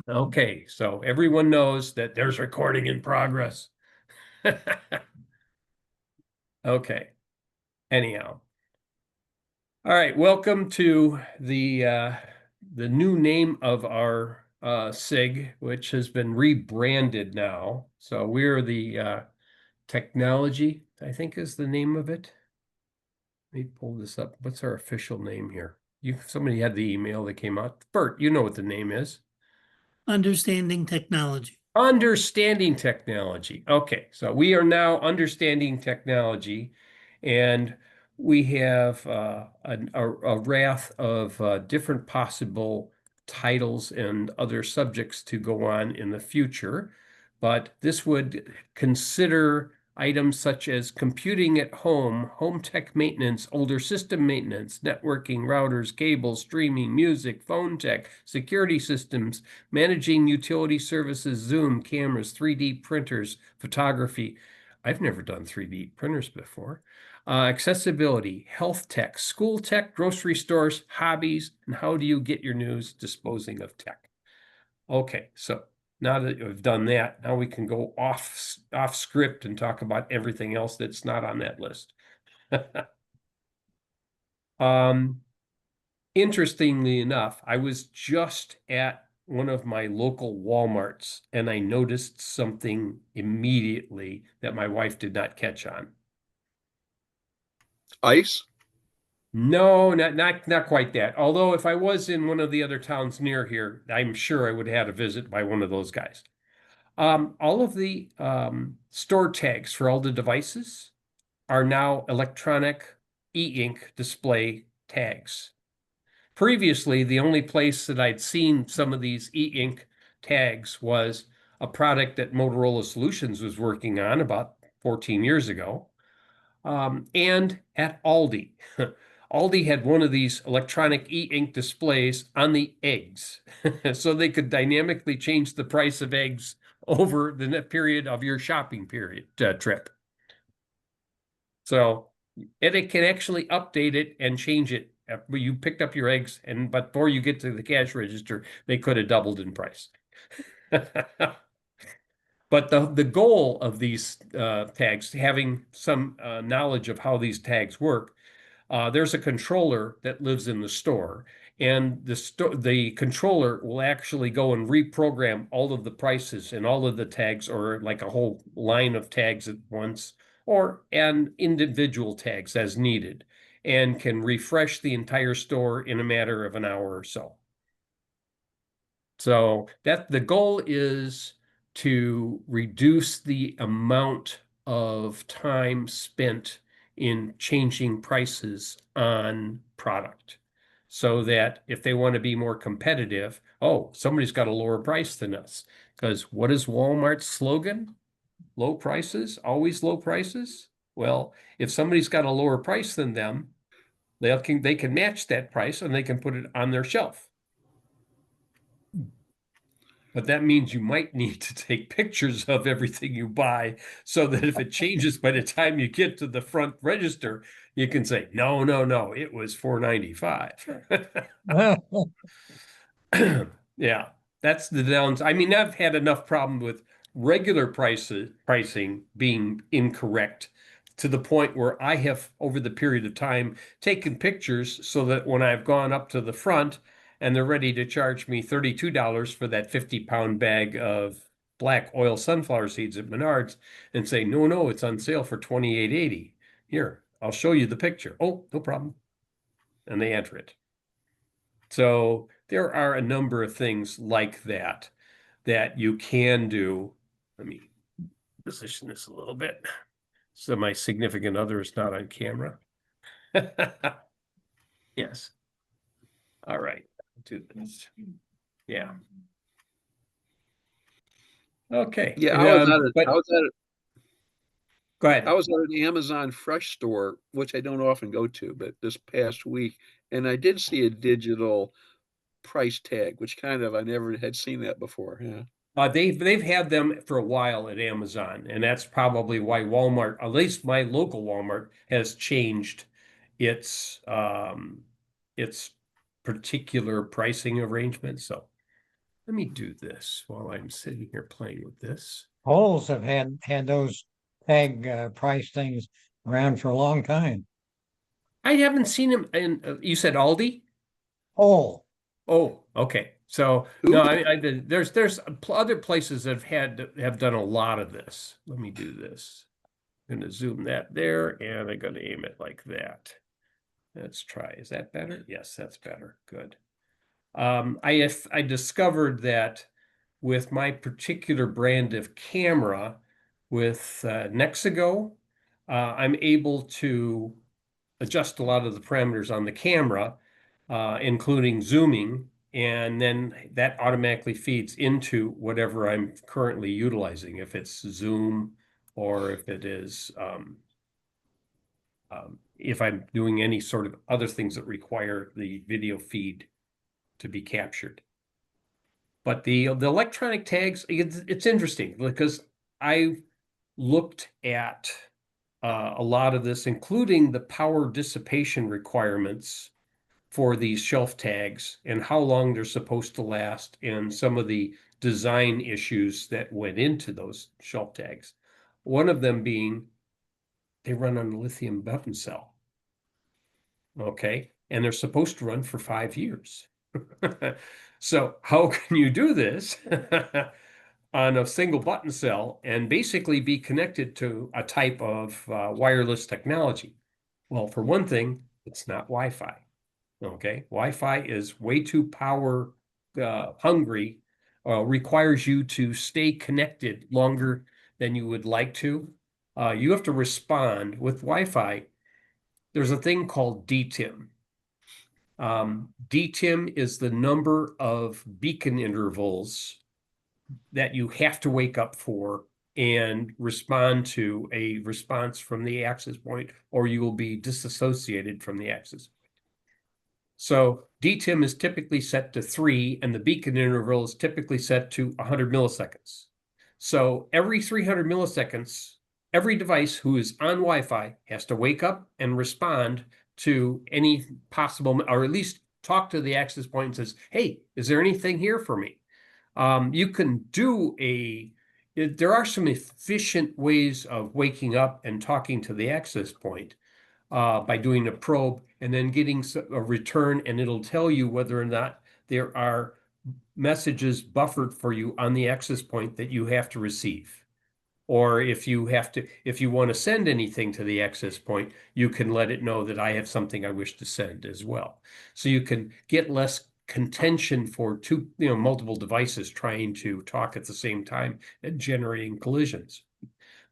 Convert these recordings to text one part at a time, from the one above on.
Okay, so everyone knows that there's recording in progress. Okay, anyhow. All right, welcome to the new name of our SIG, which has been rebranded now. So we're the technology, I think is the name of it. Let me pull this up. What's our official name here? Somebody had the email that came out. Bert, you know what the name is. Understanding technology. Understanding technology. Okay, so we are now understanding technology, and we have a raft of different possible titles and other subjects to go on in the future. But this would consider items such as computing at home, home tech maintenance, older system maintenance, networking, routers, cables, streaming, music, phone tech, security systems, managing utility services, Zoom, cameras, 3D printers, photography. I've never done 3D printers before. Accessibility, health tech, school tech, grocery stores, hobbies, and how do you get your news disposing of tech? Okay, so now that we've done that, now we can go off script and talk about everything else that's not on that list. Um, Interestingly enough, I was just at one of my local Walmarts and I noticed something immediately that my wife did not catch on. Ice? No, not quite that. Although if I was in one of the other towns near here, I'm sure I would have had a visit by one of those guys. All of the store tags for all the devices are now electronic e-ink display tags. Previously, the only place that I'd seen some of these e-ink tags was a product that Motorola Solutions was working on about 14 years ago, and at Aldi. Aldi had one of these electronic e-ink displays on the eggs, so they could dynamically change the price of eggs over the net period of your shopping period trip. So, and it can actually update it and change it. You picked up your eggs, but before you get to the cash register, they could have doubled in price. But the goal of these tags, having some knowledge of how these tags work, there's a controller that lives in the store, and the controller will actually go and reprogram all of the prices and all of the tags, or like a whole line of tags at once, or and individual tags as needed, and can refresh the entire store in a matter of an hour or so. So that the goal is to reduce the amount of time spent in changing prices on product so that if they want to be more competitive, oh, somebody's got a lower price than us. Because what is Walmart's slogan? Low prices, always low prices. Well, if somebody's got a lower price than them, they can match that price and they can put it on their shelf. But that means you might need to take pictures of everything you buy so that if it changes by the time you get to the front register, you can say, no, no, no, it was $4.95. Yeah, that's the downs. I mean, I've had enough problem with regular pricing being incorrect to the point where I have, over the period of time, taken pictures so that when I've gone up to the front and they're ready to charge me $32 for that 50-pound bag of black oil sunflower seeds at Menards and say, no, no, it's on sale for $28.80. Here, I'll show you the picture. Oh, no problem. And they enter it. So there are a number of things like that that you can do. Let me position this a little bit so my significant other is not on camera. Yes. All right. Do this. Yeah. Okay. Yeah, I was at But go I ahead. was at an Amazon Fresh store, which I don't often go to, but this past week, and I did see a digital price tag, which kind of I never had seen that before. Yeah. They've had them for a while at Amazon, and that's probably why Walmart, at least my local Walmart, has changed its particular pricing arrangement. So Let me do this while I'm sitting here playing with this. Kohl's have had those tag price things around for a long time. I haven't seen him in, you said Aldi? Kohl. Oh, okay. So Who? no, there's other places that have done a lot of this. Let me do this. I'm going to zoom that there, and I'm going to aim it like that. Let's try. Is that better? Yes, that's better. Good. I discovered that with my particular brand of camera, with Nexigo, I'm able to adjust a lot of the parameters on the camera, including zooming, and then that automatically feeds into whatever I'm currently utilizing, if it's zoom or if it is if I'm doing any sort of other things that require the video feed to be captured. But the electronic tags, it's interesting because I looked at a lot of this, including the power dissipation requirements for these shelf tags and how long they're supposed to last and some of the design issues that went into those shelf tags. One of them being they run on a lithium button cell. Okay. And they're supposed to run for 5 years. So how can you do this on a single button cell and basically be connected to a type of wireless technology? Well, for one thing, it's not Wi-Fi. Okay, Wi-Fi is way too power hungry, requires you to stay connected longer than you would like to. You have to respond with Wi-Fi. There's a thing called DTIM. DTIM is the number of beacon intervals that you have to wake up for and respond to a response from the access point, or you will be disassociated from the access. So DTIM is typically set to 3, and the beacon interval is typically set to 100 milliseconds. So every 300 milliseconds, every device who is on Wi-Fi has to wake up and respond to any possible, or at least talk to the access point and says, hey, is there anything here for me? You can do there are some efficient ways of waking up and talking to the access point by doing a probe and then getting a return, and it'll tell you whether or not there are messages buffered for you on the access point that you have to receive. Or if you want to send anything to the access point, you can let it know that I have something I wish to send as well. So you can get less contention for multiple devices trying to talk at the same time and generating collisions.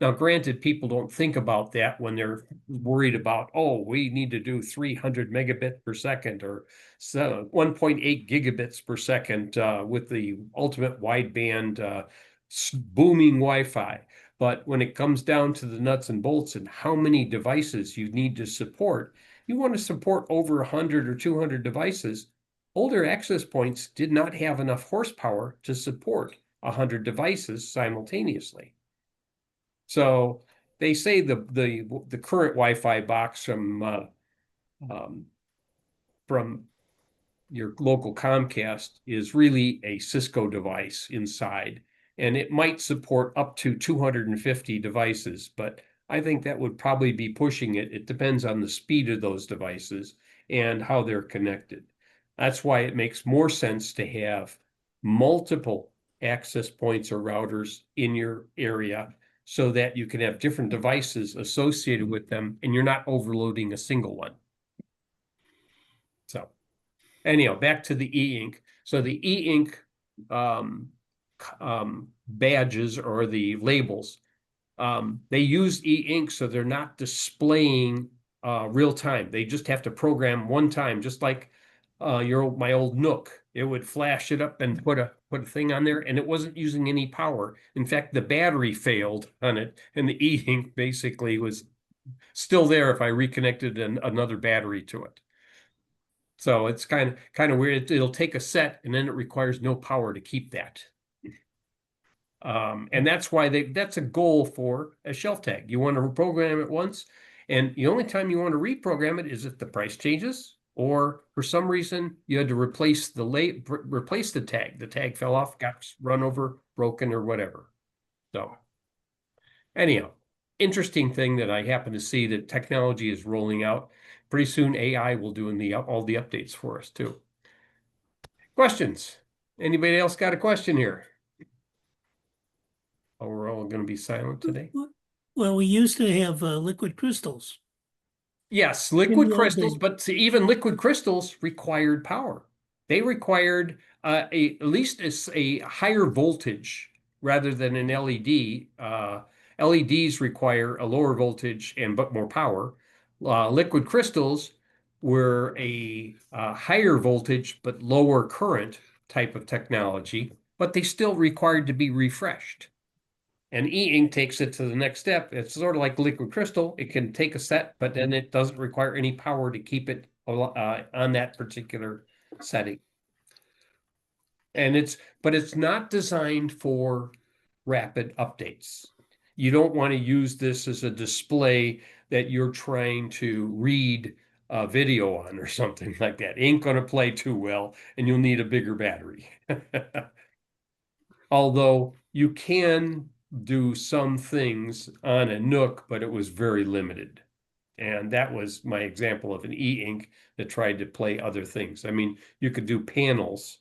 Now, granted, people don't think about that when they're worried about, oh, we need to do 300 megabit per second or 1.8 gigabits per second with the ultimate wideband booming Wi-Fi. But when it comes down to the nuts and bolts and how many devices you need to support, you want to support over 100 or 200 devices. Older access points did not have enough horsepower to support 100 devices simultaneously. So they say the current Wi-Fi box from your local Comcast is really a Cisco device inside, and it might support up to 250 devices, but I think that would probably be pushing it. It depends on the speed of those devices and how they're connected. That's why it makes more sense to have multiple access points or routers in your area so that you can have different devices associated with them and you're not overloading a single one. So anyhow, back to the e-ink. So the e-ink badges or the labels, they use e-ink so they're not displaying real time. They just have to program one time, just like my old Nook. It would flash it up and put a thing on there, and it wasn't using any power. In fact, the battery failed on it, and the e-ink basically was still there if I reconnected another battery to it. So it's kind of weird. It'll take a set, and then it requires no power to keep that. And that's why that's a goal for a shelf tag. You want to reprogram it once, and the only time you want to reprogram it is if the price changes or for some reason you had to replace the tag. The tag fell off, got run over, broken, or whatever. So anyhow, interesting thing that I happen to see that technology is rolling out. Pretty soon AI will do all the updates for us too. Questions? Anybody else got a question here? Oh, we're all going to be silent today. Well, we used to have liquid crystals. Yes, In liquid the old crystals, days. but even liquid crystals required power. They required at least a higher voltage rather than an LED. LEDs require a lower voltage but more power. Liquid crystals were a higher voltage but lower current type of technology, but they still required to be refreshed. And e-ink takes it to the next step. It's sort of like liquid crystal. It can take a set, but then it doesn't require any power to keep it on that particular setting. But it's not designed for rapid updates. You don't want to use this as a display that you're trying to read a video on or something like that. Ain't going to play too well, and you'll need a bigger battery. Although you can do some things on a Nook, but it was very limited. And that was my example of an e-ink that tried to play other things. I mean, you could do panels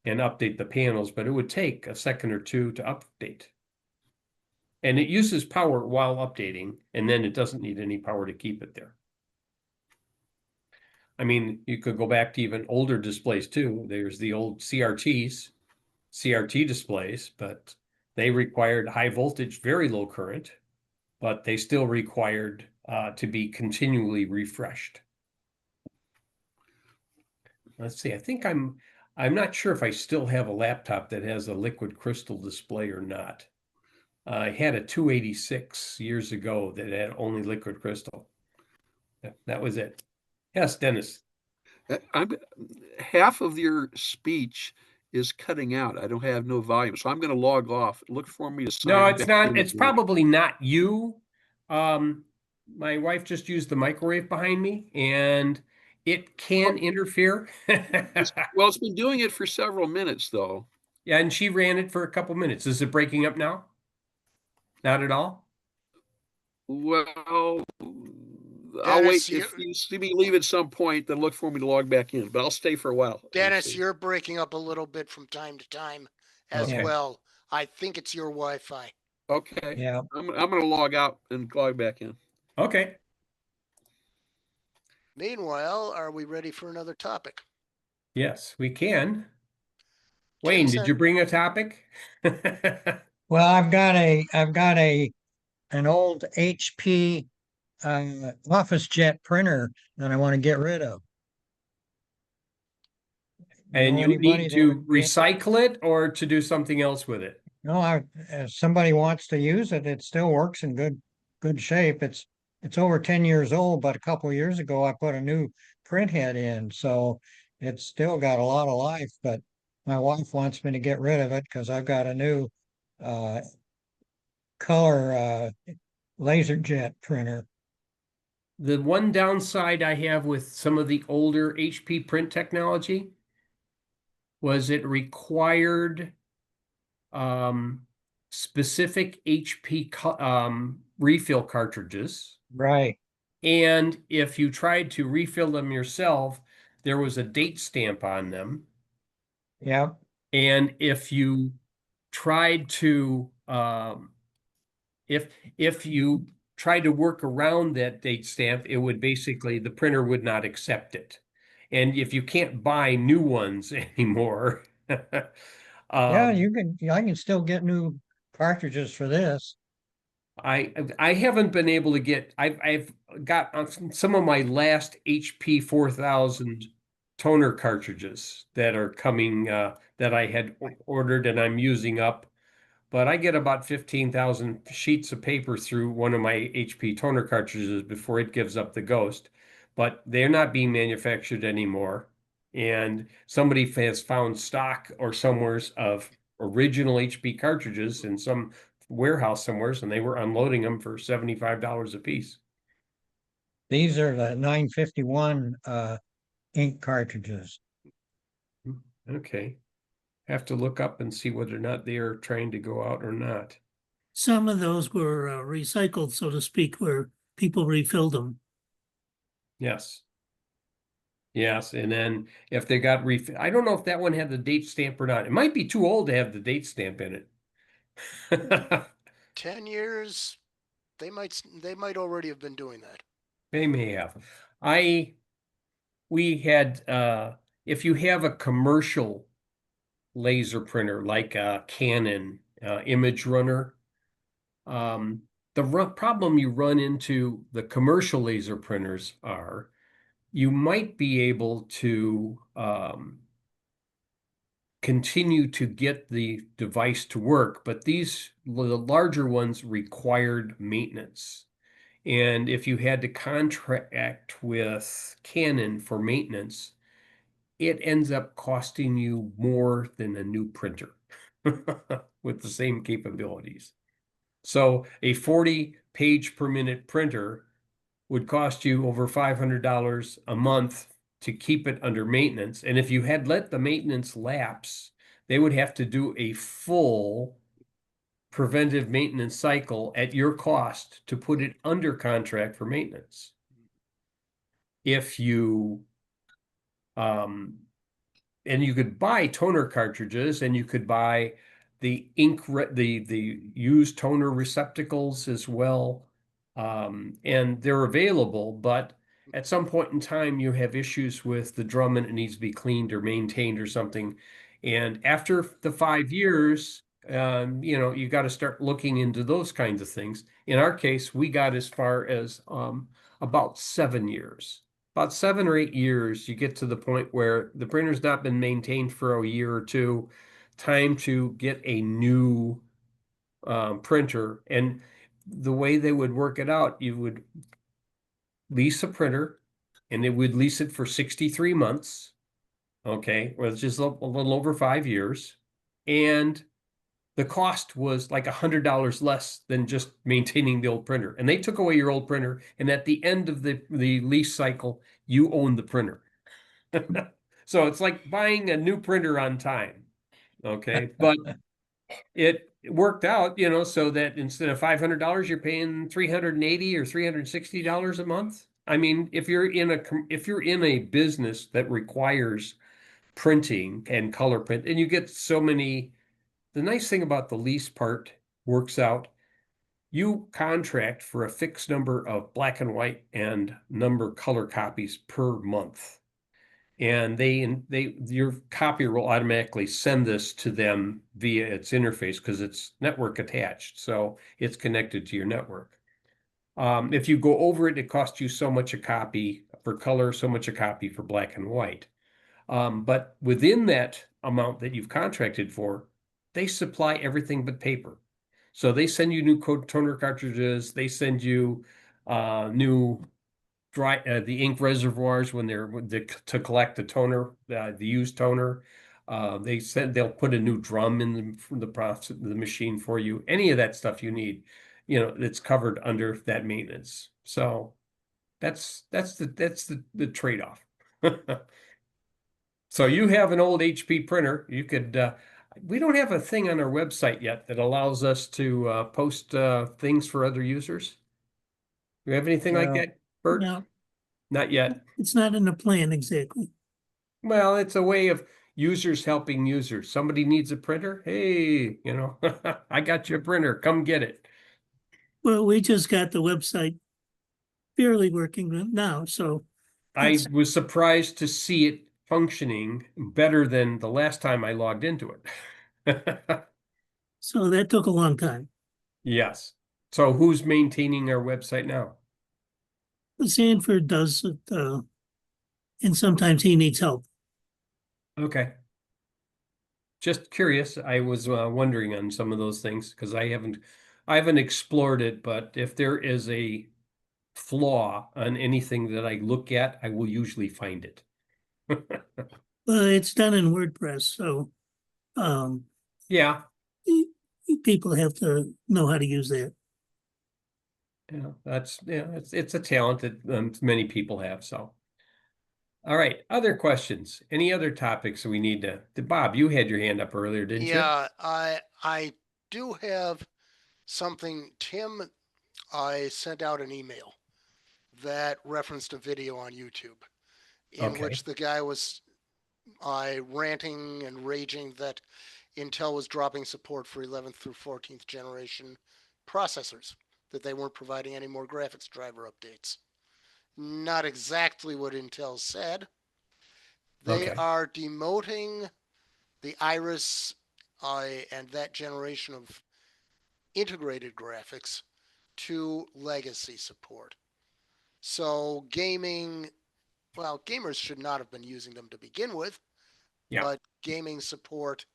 and update the panels, but it would take a second or two to update. And it uses power while updating, and then it doesn't need any power to keep it there. I mean, you could go back to even older displays too. There's the old CRT displays, but they required high voltage, very low current, but they still required to be continually refreshed. Let's see, I think I'm not sure if I still have a laptop that has a liquid crystal display or not. I had a 286 years ago that had only liquid crystal. That was it. Yes, Dennis. I'm half of your speech is cutting out. I don't have no volume, so I'm going to log off. Look for me to sign No, it's back not. in It's again. probably not you. My wife just used the microwave behind me, and it can interfere. Well, it's been doing it for several minutes, though. Yeah, and she ran it for a couple minutes. Is it breaking up now? Not at all? Well, I'll Dennis, wait. If you see me leave at some point, then look for me to log back in. But I'll stay for a while. Dennis, you're breaking up a little bit from time to time as Okay. well. I think it's your Wi-Fi. Okay. Yeah. I'm going to log out and log back in. Okay. Meanwhile, are we ready for another topic? Yes, we can. Wayne, Dennis, did you bring a topic? Well, I've got an old HP OfficeJet printer that I want to get rid of. And Know you anybody need that to would be recycle it or to do something else with it? No, if somebody wants to use it, it still works in good shape. It's over 10 years old, but a couple of years ago I put a new print head in, so it's still got a lot of life, but my wife wants me to get rid of it because I've got a new uh color LaserJet printer. The one downside I have with some of the older HP print technology was it required specific HP refill cartridges. Right. And if you tried to refill them yourself, there was a date stamp on them. Yeah. And if you tried to if you tried to work around that date stamp, it would basically the printer would not accept it. And if you can't buy new ones anymore, Yeah, I can still get new cartridges for this. I haven't been able to get I've got some of my last HP 4000 toner cartridges that are coming that I had ordered and I'm using up, but I get about 15,000 sheets of paper through one of my HP toner cartridges before it gives up the ghost. But they're not being manufactured anymore. And somebody has found stock or somewheres of original HP cartridges in some warehouse somewheres, and they were unloading them for $75 a piece. These are the 951 ink cartridges. Okay. Have to look up and see whether or not they are trying to go out or not. Some of those were recycled, so to speak, where people refilled them. Yes. Yes, and then if they got I don't know if that one had the date stamp or not. It might be too old to have the date stamp in it. 10 years, they might already have been doing that. They may have. We had, if you have a commercial laser printer like a Canon image runner, the problem you run into the commercial laser printers are you might be able to continue to get the device to work, but the larger ones required maintenance. And if you had to contract with Canon for maintenance, it ends up costing you more than a new printer with the same capabilities. So a 40 page per minute printer would cost you over $500 a month to keep it under maintenance. And if you had let the maintenance lapse, they would have to do a full preventive maintenance cycle at your cost to put it under contract for maintenance. If you and you could buy toner cartridges, and you could buy the the used toner receptacles as well, and they're available. But at some point in time, you have issues with the drum and it needs to be cleaned or maintained or something. And after the 5 years, you got to start looking into those kinds of things. In our case, we got as far as about 7 years. About 7 or 8 years, you get to the point where the printer's not been maintained for a year or two. Time to get a new printer. And the way they would work it out, you would lease a printer, and they would lease it for 63 months. Okay, well, it's just a little over 5 years. And the cost was like $100 less than just maintaining the old printer. And they took away your old printer, and at the end of the lease cycle, you own the printer. So it's like buying a new printer on time. Okay, but it worked out, so that instead of $500, you're paying $380 or $360 a month. I mean, if you're in a business that requires printing and color print, and you get so many. The nice thing about the lease part works out. You contract for a fixed number of black and white and number color copies per month. And your copier will automatically send this to them via its interface because it's network attached. So it's connected to your network. If you go over it, it costs you so much a copy for color, so much a copy for black and white. But within that amount that you've contracted for, they supply everything but paper. So they send you new toner cartridges. They send you new the ink reservoirs when they're to collect the toner, the used toner. They said they'll put a new drum in the process, the machine for you. Any of that stuff you need, it's covered under that maintenance. So that's the trade-off. So you have an old HP printer. You could, we don't have a thing on our website yet that allows us to post things for other users. Do you have anything like No. that, Bert? No, Not yet. it's not in the plan exactly. Well, it's a way of users helping users. Somebody needs a printer. Hey, I got you a printer. Come get it. Well, we just got the website barely working now, so I was surprised to see it functioning better than the last time I logged into it. so that took a long time. Yes. So who's maintaining our website now? Sanford does it, and sometimes he needs help. Okay. Just curious. I was wondering on some of those things because I haven't explored it, but if there is a flaw on anything that I look at, I will usually find it. It's done in WordPress, so Yeah. people have to know how to use that. Yeah, it's a talent that many people have. So, All right, other questions? Any other topics we need to, Bob, you had your hand up earlier, didn't you? Yeah, I do have something. Tim, I sent out an email that referenced a video on YouTube in Okay. which the guy was ranting and raging that Intel was dropping support for 11th through 14th generation processors, that they weren't providing any more graphics driver updates. Not exactly what Intel said. They Okay. are demoting the Iris and that generation of integrated graphics to legacy support. So gaming, well, gamers should not have been using them to begin with, Yeah. but gaming support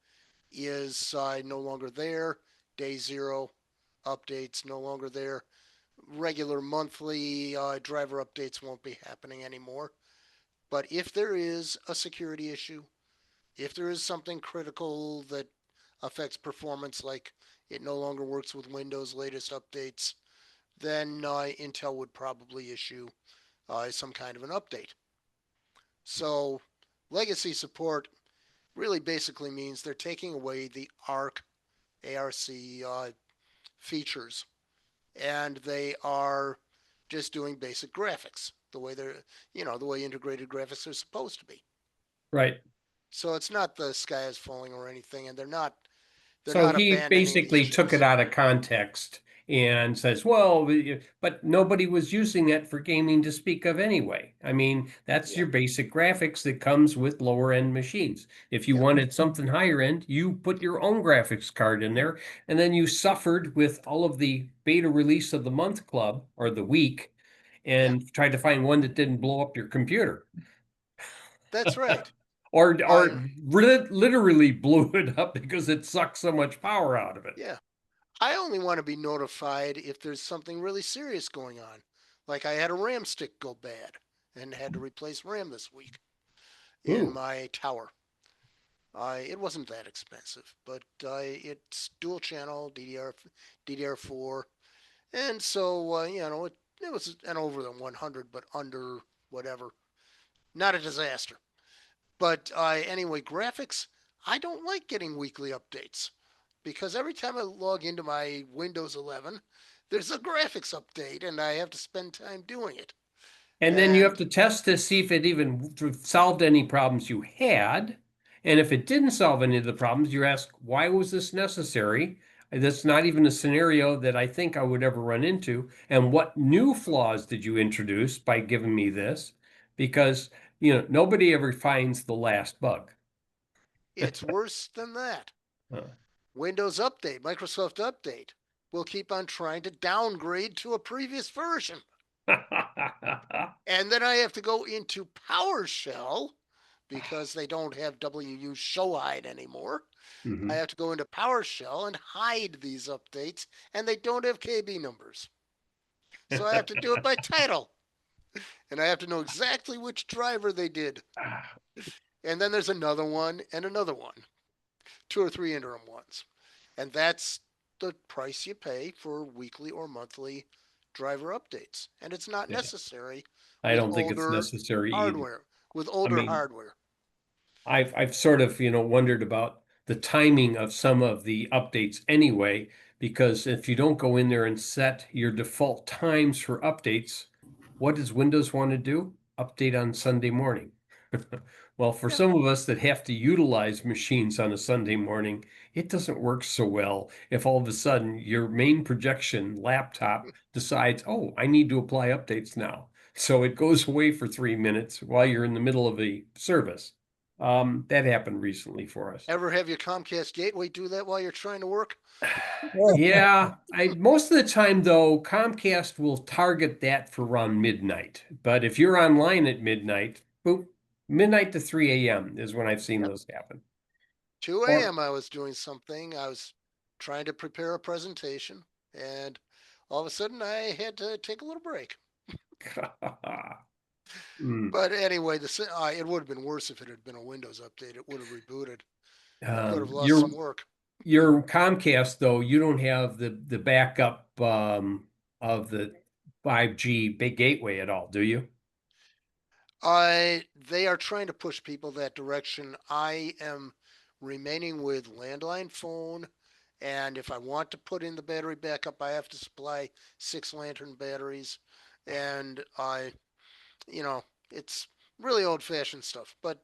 is no longer there. Day zero updates no longer there. Regular monthly driver updates won't be happening anymore. But if there is a security issue, if there is something critical that affects performance, like it no longer works with Windows' latest updates, then Intel would probably issue some kind of an update. So legacy support really basically means they're taking away the ARC features, and they are just doing basic graphics the way they're, the way integrated graphics are supposed to be. Right. So it's not the sky is falling or anything, and they're not So he abandoning the basically took it issues. out of context and says, well, but nobody was using that for gaming to speak of anyway. I mean, that's Yeah, your basic graphics that comes with lower end machines. If you yeah, wanted something higher end, you put your own graphics card in there, and then you suffered with all of the beta release of the month club or the week yeah. and tried to find one that didn't blow up your computer. That's right. Or literally blew it up because it sucked so much power out of it. Yeah. I only want to be notified if there's something really serious going on. Like I had a RAM stick go bad and had to replace RAM this week in Ooh. my tower. It wasn't that expensive, but it's dual channel DDR4, and so it was an over the 100, but under whatever. Not a disaster. But anyway, graphics. I don't like getting weekly updates because every time I log into my Windows 11, there's a graphics update, and I have to spend time doing it. And then you have And to test to see if it even solved any problems you had. And if it didn't solve any of the problems, you ask, why was this necessary? That's not even a scenario that I think I would ever run into. And what new flaws did you introduce by giving me this? Because, nobody ever finds the last bug. it's worse than that. Uh, Windows Update, Microsoft Update, will keep on trying to downgrade to a previous version. And then I have to go into PowerShell because they don't have WU show hide anymore. Mhm. I have to go into PowerShell and hide these updates, and they don't have KB numbers. So I have to do it by title. And I have to know exactly which driver they did. And then there's another one and another one, 2 or 3 interim ones. And that's the price you pay for weekly or monthly driver updates. And it's not Yeah. necessary I with don't think it's older necessary either. hardware, with I older mean, hardware. I've sort of, wondered about the timing of some of the updates anyway, because if you don't go in there and set your default times for updates, what does Windows want to do? Update on Sunday morning. Well, for Yeah. some of us that have to utilize machines on a Sunday morning, it doesn't work so well if all of a sudden your main projection laptop decides, oh, I need to apply updates now. So it goes away for 3 minutes while you're in the middle of a service. That happened recently for us. Ever have your Comcast gateway do that while you're trying to work? Yeah, most of the time though, Comcast will target that for around midnight. But if you're online at midnight, boop, midnight to 3 a.m. is when I've seen Yep. those happen. 2 Or a.m. I was doing something. I was trying to prepare a presentation, and all of a sudden I had to take a little break. Mm. But anyway, it would have been worse if it had been a Windows update. It would have rebooted. I could have lost Your some work. your Comcast though, you don't have the backup of the 5G big gateway at all, do you? They are trying to push people that direction. I am remaining with landline phone, and if I want to put in the battery backup, I have to supply 6 lantern batteries, and you know, it's really old-fashioned stuff. But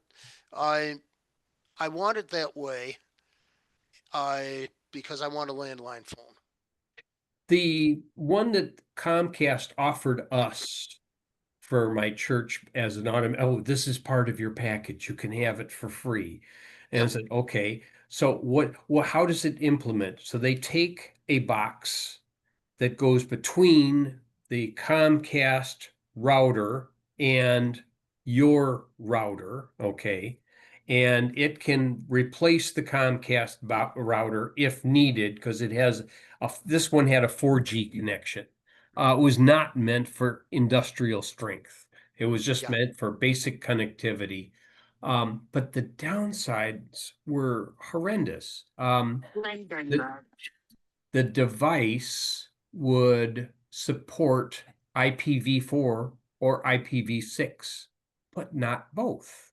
I I want it that way. Because I want a landline phone. The one that Comcast offered us for my church as an oh, this is part of your package. You can have it for free. And I Yep. said, okay. So how does it implement? So they take a box that goes between the Comcast router and your router, okay? And it can replace the Comcast router if needed because it has this one had a 4G connection. It was not meant for industrial strength. It was just Yeah. meant for basic connectivity. But the downsides were horrendous. The device would support IPv4 or IPv6, but not both.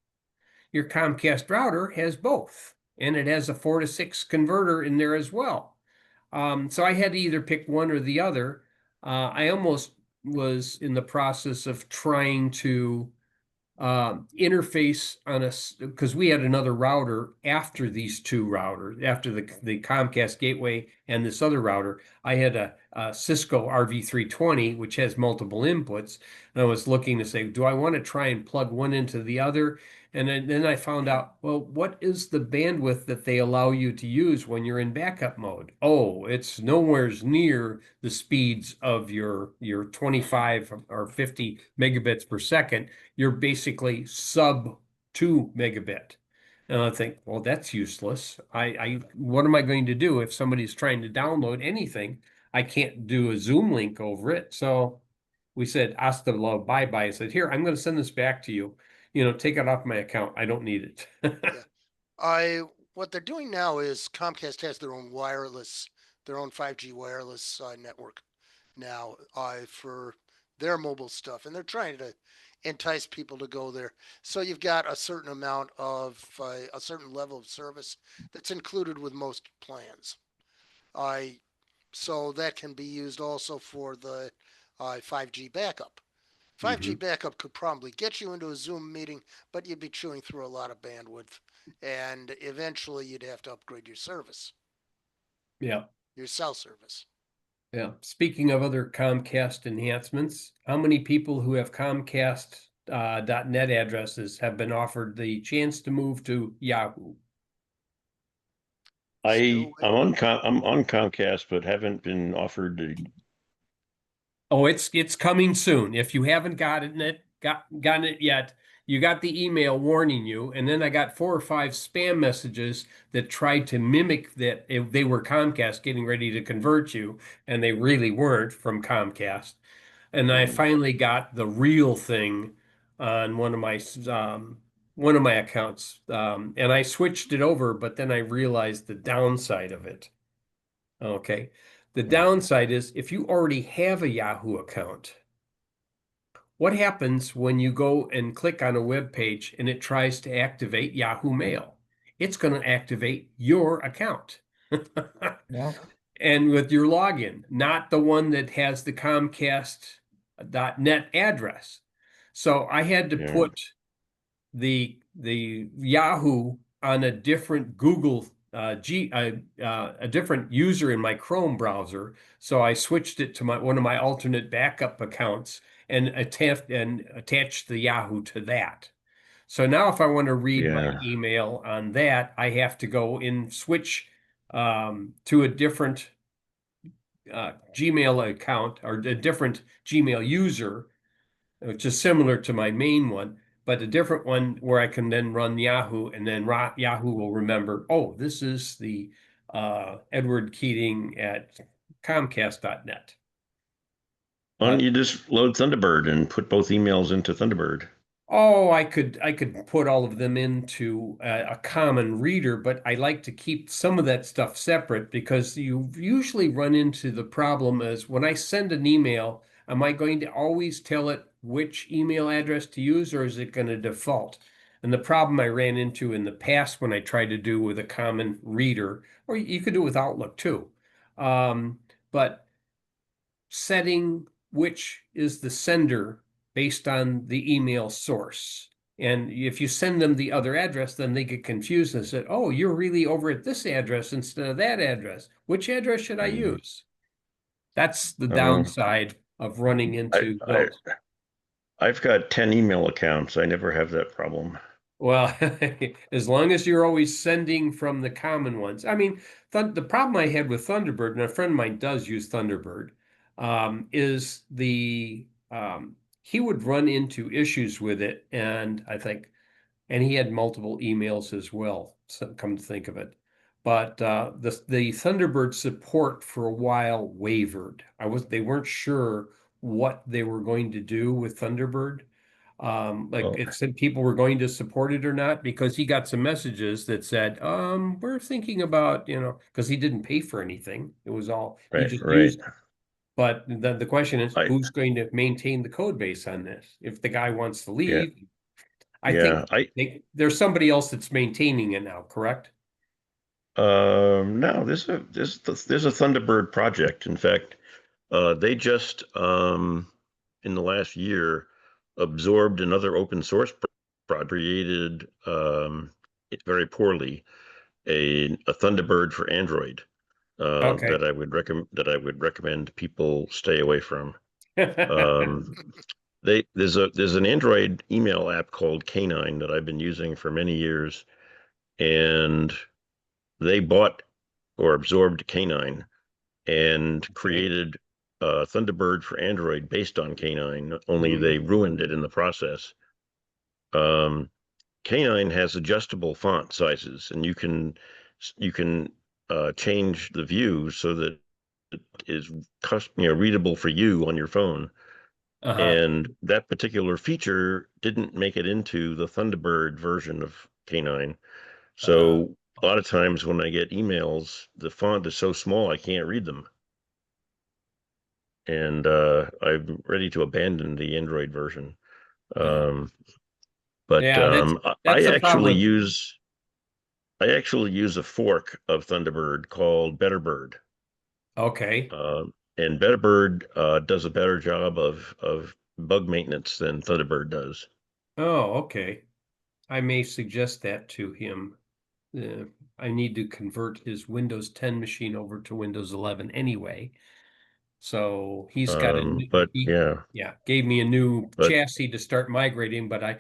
Your Comcast router has both, and it has a 4 to 6 converter in there as well. So I had to either pick one or the other. I almost was in the process of trying to interface on because we had another router after these two routers, after the Comcast gateway and this other router. I had a Cisco RV320, which has multiple inputs. And I was looking to say, do I want to try and plug one into the other? And then I found out, well, what is the bandwidth that they allow you to use when you're in backup mode? Oh, it's nowhere near the speeds of your 25 or 50 megabits per second. You're basically sub 2 megabit. And I think, well, that's useless. What am I going to do if somebody's trying to download anything? I can't do a Zoom link over it. So we said, hasta la, bye bye. I said, here, I'm going to send this back to you. Take it off my account. I don't need it. Yeah. What they're doing now is Comcast has their own 5G wireless network now for their mobile stuff, and they're trying to entice people to go there. So you've got a certain amount of a certain level of service that's included with most plans. I so that can be used also for the 5G backup. 5G backup could probably get you into a Zoom meeting, but you'd be chewing through a lot of bandwidth, and eventually you'd have to upgrade your service, Yeah. your cell service. Yeah. Speaking of other Comcast enhancements, how many people who have Comcast .net addresses have been offered the chance to move to Yahoo? I'm on Comcast, but haven't been offered to. Oh, it's coming soon. If you haven't gotten it yet, you got the email warning you, and then I got 4 or 5 spam messages that tried to mimic that if they were Comcast getting ready to convert you, and they really weren't from Comcast. And I finally got the real thing on one of my accounts, and I switched it over, but then I realized the downside of it. Okay. The downside is if you already have a Yahoo account, what happens when you go and click on a web page and it tries to activate Yahoo Mail? It's going to activate your account. Yeah. And with your login, not the one that has the Comcast.net address. So I had to put the Yahoo on a different Google a different user in my Chrome browser. So I switched it to one of my alternate backup accounts and attached the Yahoo to that. So now if I want to read my email on that, I have to go in switch to a different Gmail account or a different Gmail user, which is similar to my main one, but a different one where I can then run Yahoo, and then Yahoo will remember, oh, this is the Edward Keating at Comcast.net. You just load Thunderbird and put both emails into Thunderbird. Oh, I could put all of them into a common reader, but I like to keep some of that stuff separate because you usually run into the problem is when I send an email, am I going to always tell it which email address to use, or is it going to default? And the problem I ran into in the past when I tried to do with a common reader, or you could do it with Outlook too, but setting which is the sender based on the email source. And if you send them the other address, then they get confused and say, oh, you're really over at this address instead of that address. Which address should I use? That's the downside of running into those. I've got 10 email accounts. I never have that problem. Well, as long as you're always sending from the common ones. I mean, the problem I had with Thunderbird, and a friend of mine does use Thunderbird, is he would run into issues with it, and he had multiple emails as well. So come to think of it, but the Thunderbird support for a while wavered. They weren't sure what they were going to do with Thunderbird. It said people were going to support it or not, because he got some messages that said, we're thinking about, because he didn't pay for anything. It was all he just used. But the question is, who's going to maintain the code base on this? If the guy wants to leave, I think there's somebody else that's maintaining it now, correct? No, there's a Thunderbird project. In fact, they just in the last year absorbed another open source project, created very poorly a Thunderbird for Android that I would recommend people stay away from. There's an Android email app called K9 that I've been using for many years, and they bought or absorbed K9 and created Thunderbird for Android based on K9, only they ruined it in the process. K9 has adjustable font sizes, and you can change the view so that it is readable for you on your phone. And that particular feature didn't make it into the Thunderbird version of K9. So a lot of times when I get emails, the font is so small I can't read them. And I'm ready to abandon the Android version. But I actually use a fork of Thunderbird called Betterbird. Okay. And Betterbird does a better job of bug maintenance than Thunderbird does. Oh, okay. I may suggest that to him. I need to convert his Windows 10 machine over to Windows 11 anyway. So he's got gave me a new chassis to start migrating, but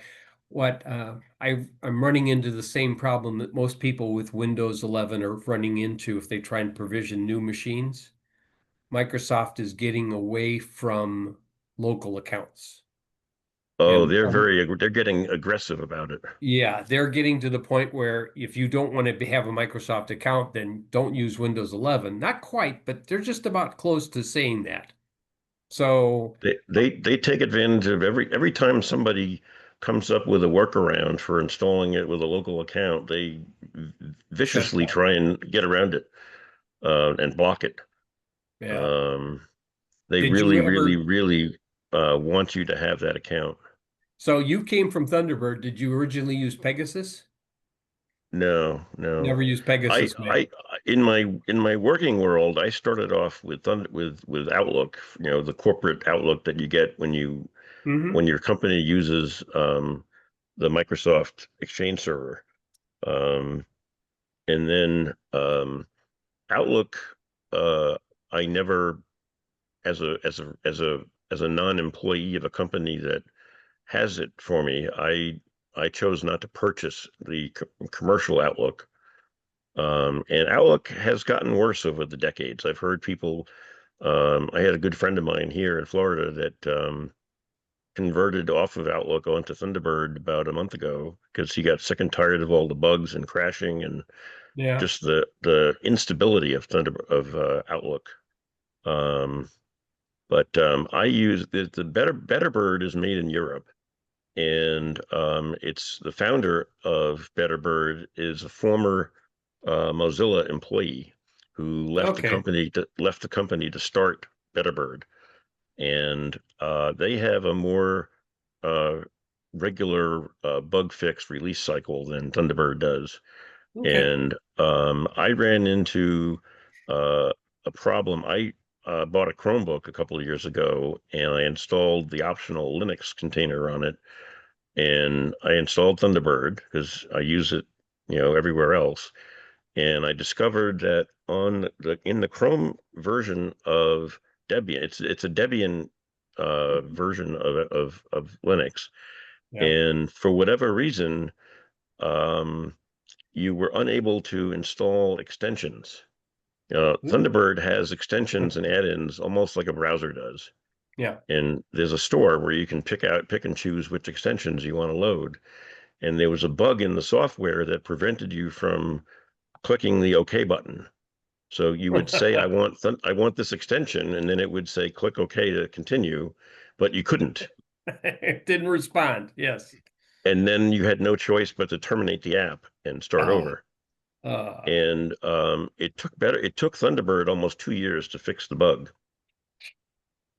I'm running into the same problem that most people with Windows 11 are running into if they try and provision new machines. Microsoft is getting away from local accounts. Oh, they're getting aggressive about it. Yeah, they're getting to the point where if you don't want to have a Microsoft account, then don't use Windows 11. Not quite, but they're just about close to saying that. So they take advantage of every time somebody comes up with a workaround for installing it with a local account, they viciously try and get around it and block it. Yeah. They really want you to have that account. So you came from Thunderbird. Did you originally use Pegasus? No. Never used Pegasus, man. In my working world, I started off with Outlook, the corporate Outlook that you get when your company uses the Microsoft Exchange server. And then Outlook, I never, as a non-employee of a company that has it for me, I chose not to purchase the commercial Outlook. And Outlook has gotten worse over the decades. I've heard people, I had a good friend of mine here in Florida that converted off of Outlook onto Thunderbird about a month ago because he got sick and tired of all the bugs and crashing and just the instability of Outlook. But I use the Betterbird is made in Europe. And it's the founder of Betterbird is a former Mozilla employee who left the company to start Betterbird, and they have a more regular bug fix release cycle than Thunderbird does. Okay. And I ran into a problem. I bought a Chromebook a couple of years ago, and I installed the optional Linux container on it. And I installed Thunderbird because I use it, everywhere else. And I discovered that in the Chrome version of Debian, it's a Debian version of Linux, Yeah. and for whatever reason, um, you were unable to install extensions. Thunderbird has extensions and add-ins almost like a browser does. Yeah. And there's a store where you can pick and choose which extensions you want to load. And there was a bug in the software that prevented you from clicking the OK button. So you would say, I want this extension, and then it would say, click OK to continue, but you couldn't. It didn't respond. Yes. And then you had no choice but to terminate the app and start over. And it took Thunderbird almost 2 years to fix the bug,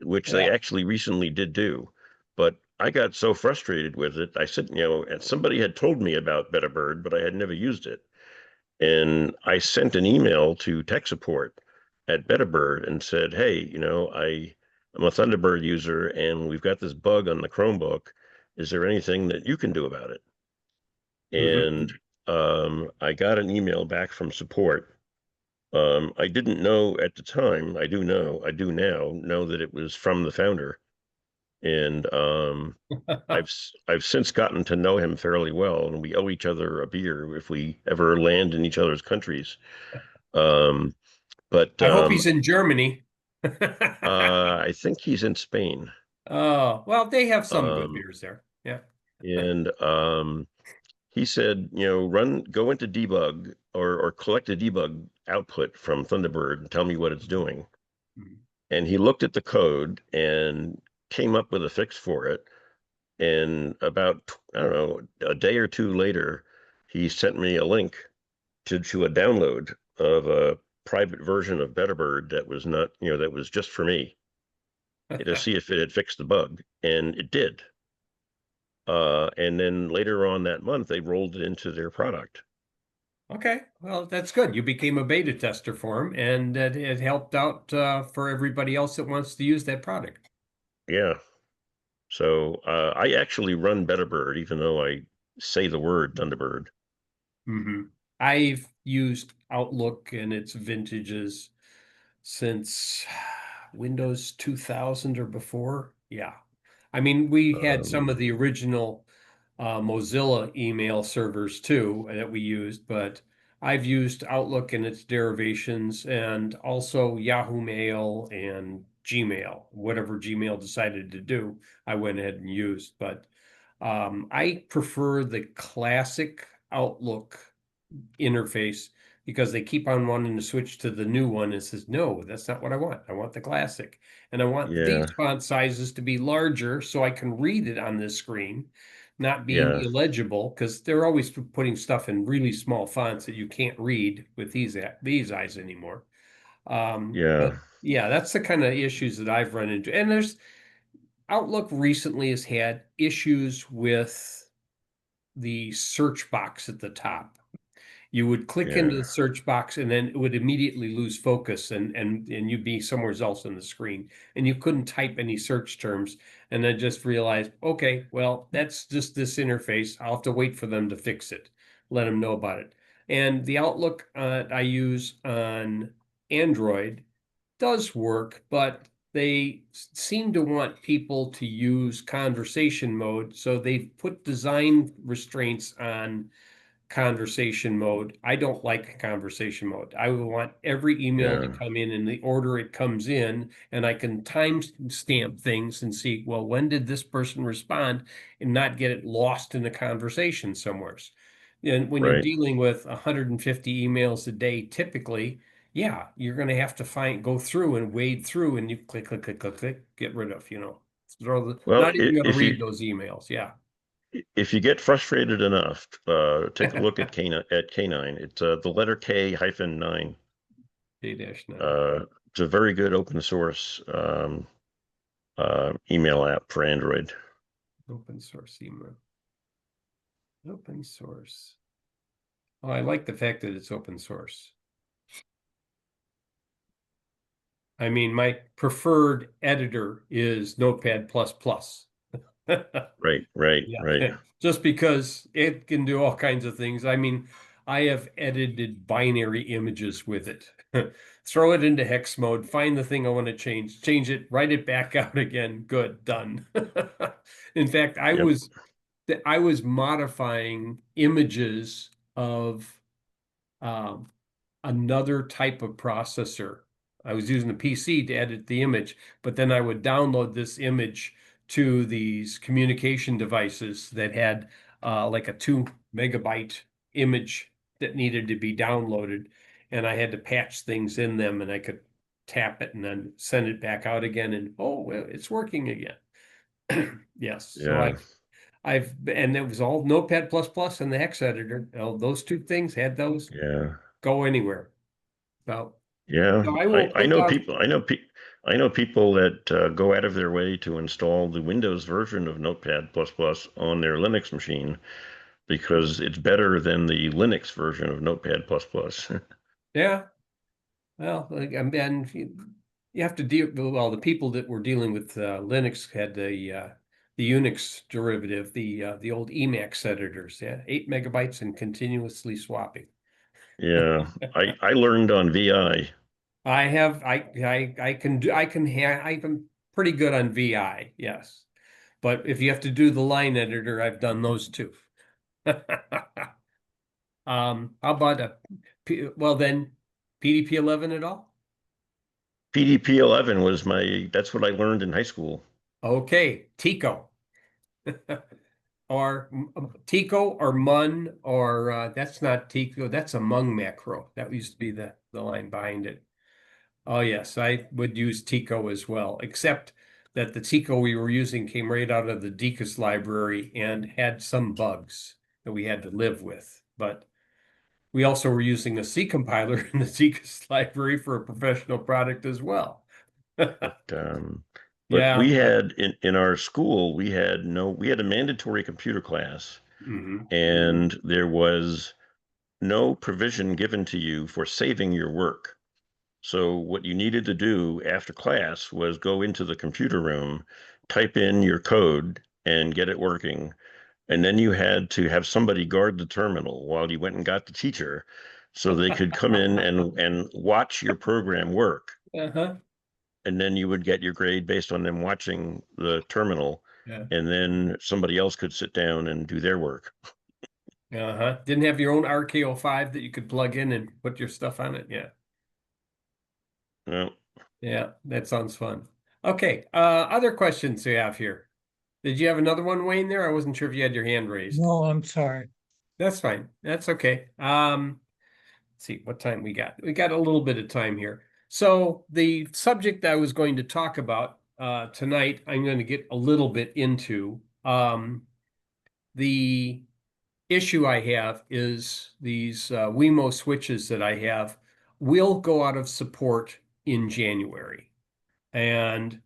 which they Yeah. actually recently did do. But I got so frustrated with it. I said, and somebody had told me about Betterbird, but I had never used it. And I sent an email to tech support at Betterbird and said, hey, I'm a Thunderbird user and we've got this bug on the Chromebook. Is there anything that you can do about it? And I got an email back from support. I didn't know at the time. I do now know that it was from the founder. And I've since gotten to know him fairly well, and we owe each other a beer if we ever land in each other's countries. But I hope he's in Germany. I think he's in Spain. Oh, well, they have some good Um, beers there. Yeah. and he said, go into debug or collect a debug output from Thunderbird and tell me what it's doing. Mhm. And he looked at the code and came up with a fix for it. And about, I don't know, a day or two later, he sent me a link to a download of a private version of Betterbird that was not, that was just for me to see if it had fixed the bug. And it did. And then later on that month, they rolled it into their product. Okay, well, that's good. You became a beta tester for him, and it helped out for everybody else that wants to use that product. Yeah. So I actually run Betterbird, even though I say the word Thunderbird. I've used Outlook and its vintages since Windows 2000 or before. Yeah. I mean, we had some of the original Mozilla email servers too that we used, but I've used Outlook and its derivations and also Yahoo Mail and Gmail. Whatever Gmail decided to do, I went ahead and used. But I prefer the classic Outlook interface because they keep on wanting to switch to the new one and says, no, that's not what I want. I want the classic. And I want these Yeah. font sizes to be larger so I can read it on this screen, not being Yeah. illegible, because they're always putting stuff in really small fonts that you can't read with these eyes anymore. But Yeah. yeah, that's the kind of issues that I've run into. And there's Outlook recently has had issues with the search box at the top. You would click into Yeah. the search box and then it would immediately lose focus and you'd be somewhere else on the screen and you couldn't type any search terms. And I just realized, okay, well, that's just this interface. I'll have to wait for them to fix it, let them know about it. And the Outlook I use on Android does work, but they seem to want people to use conversation mode. So they've put design restraints on conversation mode. I don't like conversation mode. I would want every email to Yeah. come in the order it comes in, and I can time stamp things and see, well, when did this person respond and not get it lost in the conversation somewhere. And when you're Right. dealing with 150 emails a day, typically, yeah, you're going to have to go through and wade through and you click, click, click, click, click, get rid of, Well, not even going to read those emails. Yeah. if you get frustrated enough, take a look at K9. It's the letter K-9. K-9. It's a very good open source email app for Android. Open source email. Open source. Oh, I like the fact that it's open source. I mean, my preferred editor is Notepad++. Right, right, right. Yeah, just because it can do all kinds of things. I mean, I have edited binary images with it. Throw it into hex mode, find the thing I want to change it, write it back out again. Good, done. In fact, Yep. I was modifying images of um, another type of processor. I was using a PC to edit the image, but then I would download this image to these communication devices that had like a 2 MB image that needed to be downloaded. And I had to patch things in them, and I could tap it and then send it back out again. And oh, well, it's working again. Yes. So Yeah. and it was all Notepad++ and the hex editor. Those two things had those Yeah. go anywhere. So, Yeah. so I will I put know down. people, I know people that go out of their way to install the Windows version of Notepad++ on their Linux machine because it's better than the Linux version of Notepad++. Yeah. Well, like, and you have to deal. Well, the people that were dealing with Linux had the Unix derivative, the old Emacs editors. Yeah, 8 MB and continuously swapping. Yeah. I learned on VI. I have I can do I'm pretty good on VI, yes. But if you have to do the line editor, I've done those too. How about well then PDP-11 at all? PDP-11 was that's what I learned in high school. Okay, Tico. Or Tico or Mun or that's not Tico, that's a Mung macro. That used to be the line behind it. Oh yes, I would use Tico as well, except that the Tico we were using came right out of the Deakus library and had some bugs that we had to live with. But we also were using a C compiler in the Deakus library for a professional product as well. But Yeah. we had in our school, we had a mandatory computer class, Mhm. and there was no provision given to you for saving your work. So what you needed to do after class was go into the computer room, type in your code, and get it working. And then you had to have somebody guard the terminal while you went and got the teacher so they could come in and watch your program work. Uh-huh. And then you would get your grade based on them watching the terminal. Yeah. And then somebody else could sit down and do their work. Uh-huh. Didn't have your own RKO5 that you could plug in and put your stuff on it. Yeah. Well, Yeah, that sounds fun. Okay, other questions you have here. Did you have another one, Wayne, there? I wasn't sure if you had your hand raised. No, I'm sorry. That's fine. That's okay. Let's see what time we got. We got a little bit of time here. So the subject I was going to talk about tonight, I'm going to get a little bit into. The issue I have is these Wemo switches that I have will go out of support in January. And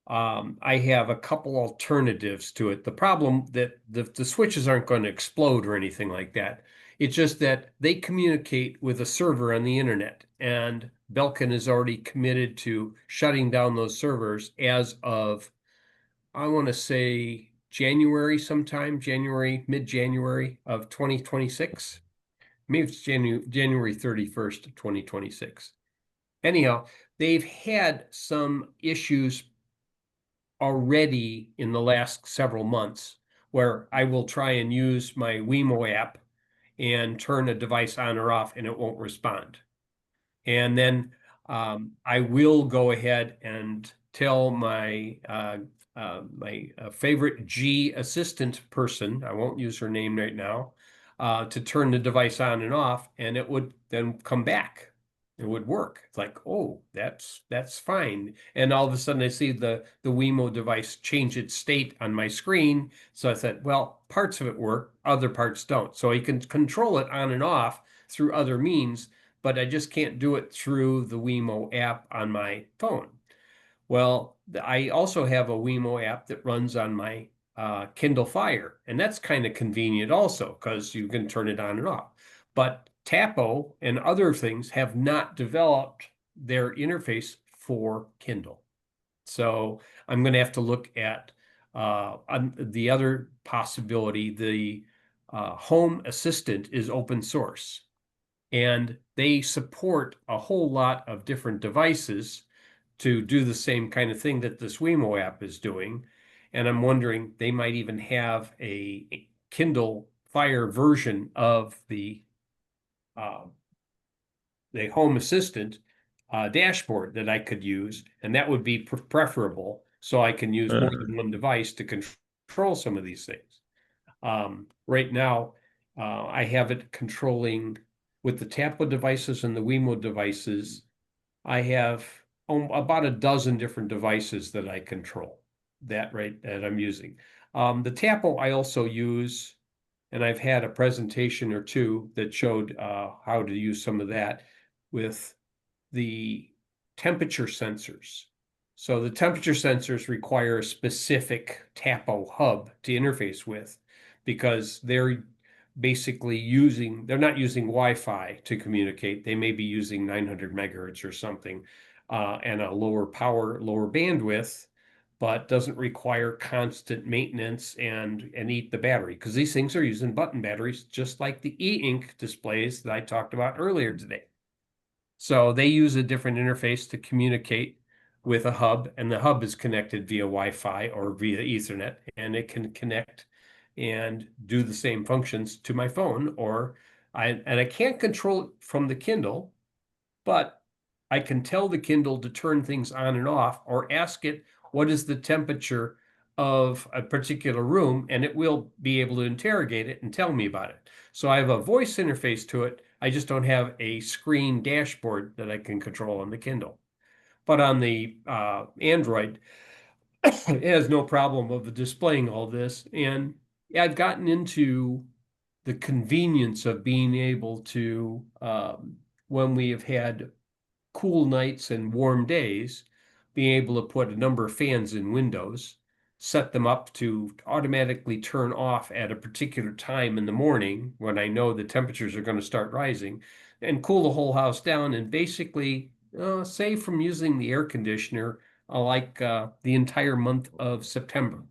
I have a couple alternatives to it. The problem that the switches aren't going to explode or anything like that. It's just that they communicate with a server on the internet, and Belkin is already committed to shutting down those servers as of, I want to say January sometime, mid-January of 2026. Maybe it's January 31st, 2026. Anyhow, they've had some issues already in the last several months where I will try and use my Wemo app and turn a device on or off and it won't respond. And then I will go ahead and tell my favorite G assistant person, I won't use her name right now, to turn the device on and off, and it would then come back. It would work. It's like, oh, that's fine. And all of a sudden I see the Wemo device change its state on my screen. So I said, well, parts of it work, other parts don't. So I can control it on and off through other means, but I just can't do it through the Wemo app on my phone. Well, I also have a Wemo app that runs on my Kindle Fire, and that's kind of convenient also because you can turn it on and off. But Tapo and other things have not developed their interface for Kindle. So I'm going to have to look at the other possibility. The Home Assistant is open source, and they support a whole lot of different devices to do the same kind of thing that this Wemo app is doing. And I'm wondering, they might even have a Kindle Fire version of the Home Assistant dashboard that I could use, and that would be preferable, so I can use more than one device to control some of these things. Right now, I have it controlling with the Tapo devices and the Wemo devices. I have about a dozen different devices that I control that I'm using. The Tapo I also use, and I've had a presentation or two that showed how to use some of that with the temperature sensors. So the temperature sensors require a specific Tapo hub to interface with, because they're basically they're not using Wi-Fi to communicate. They may be using 900 megahertz or something, and a lower power, lower bandwidth, but doesn't require constant maintenance and eat the battery, because these things are using button batteries, just like the e-ink displays that I talked about earlier today. So they use a different interface to communicate with a hub, and the hub is connected via Wi-Fi or via Ethernet, and it can connect and do the same functions to my phone, and I can't control it from the Kindle, but I can tell the Kindle to turn things on and off, or ask it what is the temperature of a particular room, and it will be able to interrogate it and tell me about it. So I have a voice interface to it. I just don't have a screen dashboard that I can control on the Kindle. But on the Android, it has no problem of displaying all this. And I've gotten into the convenience of being able to, when we have had cool nights and warm days, being able to put a number of fans in windows, set them up to automatically turn off at a particular time in the morning when I know the temperatures are going to start rising, and cool the whole house down, and basically save from using the air conditioner like the entire month of September.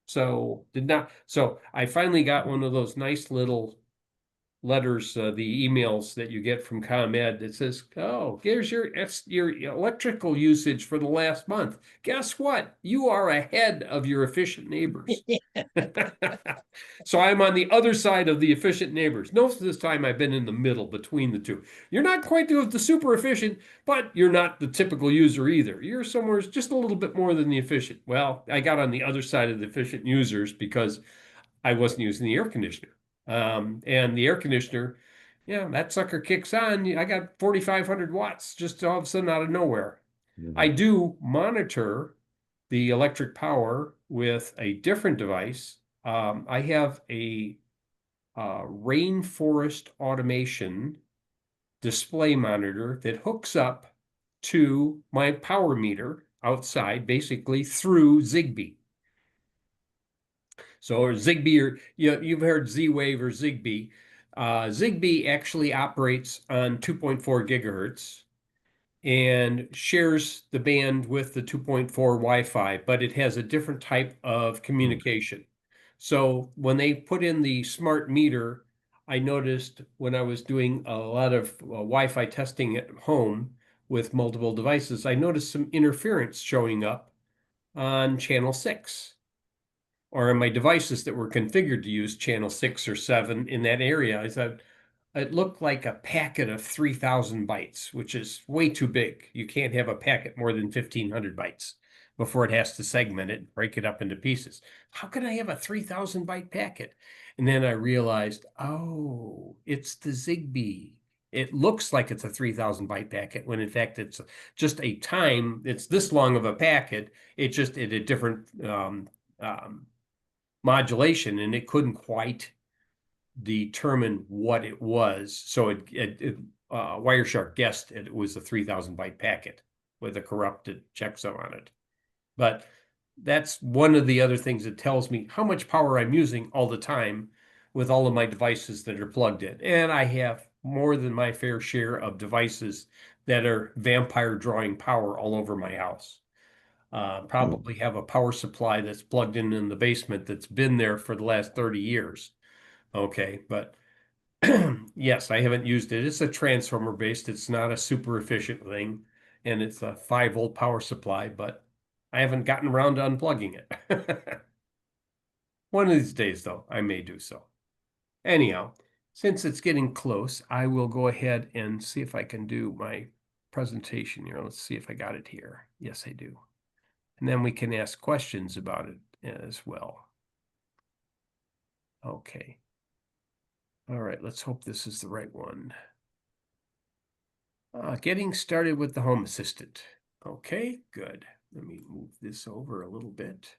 So I finally got one of those nice little letters, the emails that you get from ComEd that says, oh, here's your electrical usage for the last month. Guess what? You are ahead of your efficient neighbors. So I'm on the other side of the efficient neighbors. Most of this time I've been in the middle between the two. You're not quite the super efficient, but you're not the typical user either. You're somewhere just a little bit more than the efficient. Well, I got on the other side of the efficient users because I wasn't using the air conditioner. And the air conditioner, yeah, that sucker kicks on. I got 4,500 watts just all of a sudden out of nowhere. I do monitor the electric power with a different device. I have a rainforest automation display monitor that hooks up to my power meter outside, basically through Zigbee. So, or Zigbee, or you've heard Z-Wave or Zigbee. Zigbee actually operates on 2.4 gigahertz and shares the band with the 2.4 Wi-Fi, but it has a different type of communication. So when they put in the smart meter, I noticed when I was doing a lot of Wi-Fi testing at home with multiple devices, I noticed some interference showing up on channel 6. Or in my devices that were configured to use channel 6 or 7 in that area. I thought it looked like a packet of 3,000 bytes, which is way too big. You can't have a packet more than 1,500 bytes before it has to segment it, break it up into pieces. How can I have a 3,000 byte packet? And then I realized, oh, it's the Zigbee. It looks like it's a 3,000 byte packet when in fact it's just it's this long of a packet. It's just at a different modulation, and it couldn't quite determine what it was. So Wireshark guessed it was a 3,000 byte packet with a corrupted checksum on it. But that's one of the other things that tells me how much power I'm using all the time with all of my devices that are plugged in. And I have more than my fair share of devices that are vampire drawing power all over my house. Probably have a power supply that's plugged in the basement that's been there for the last 30 years. Okay, but yes, I haven't used it. It's a transformer based. It's not a super efficient thing, and it's a 5-volt power supply, but I haven't gotten around to unplugging it. One of these days, though, I may do so. Anyhow, since it's getting close, I will go ahead and see if I can do my presentation here. Let's see if I got it here. Yes, I do. And then we can ask questions about it as well. Okay. All right, let's hope this is the right one. Getting started with the Home Assistant. Okay, good. Let me move this over a little bit.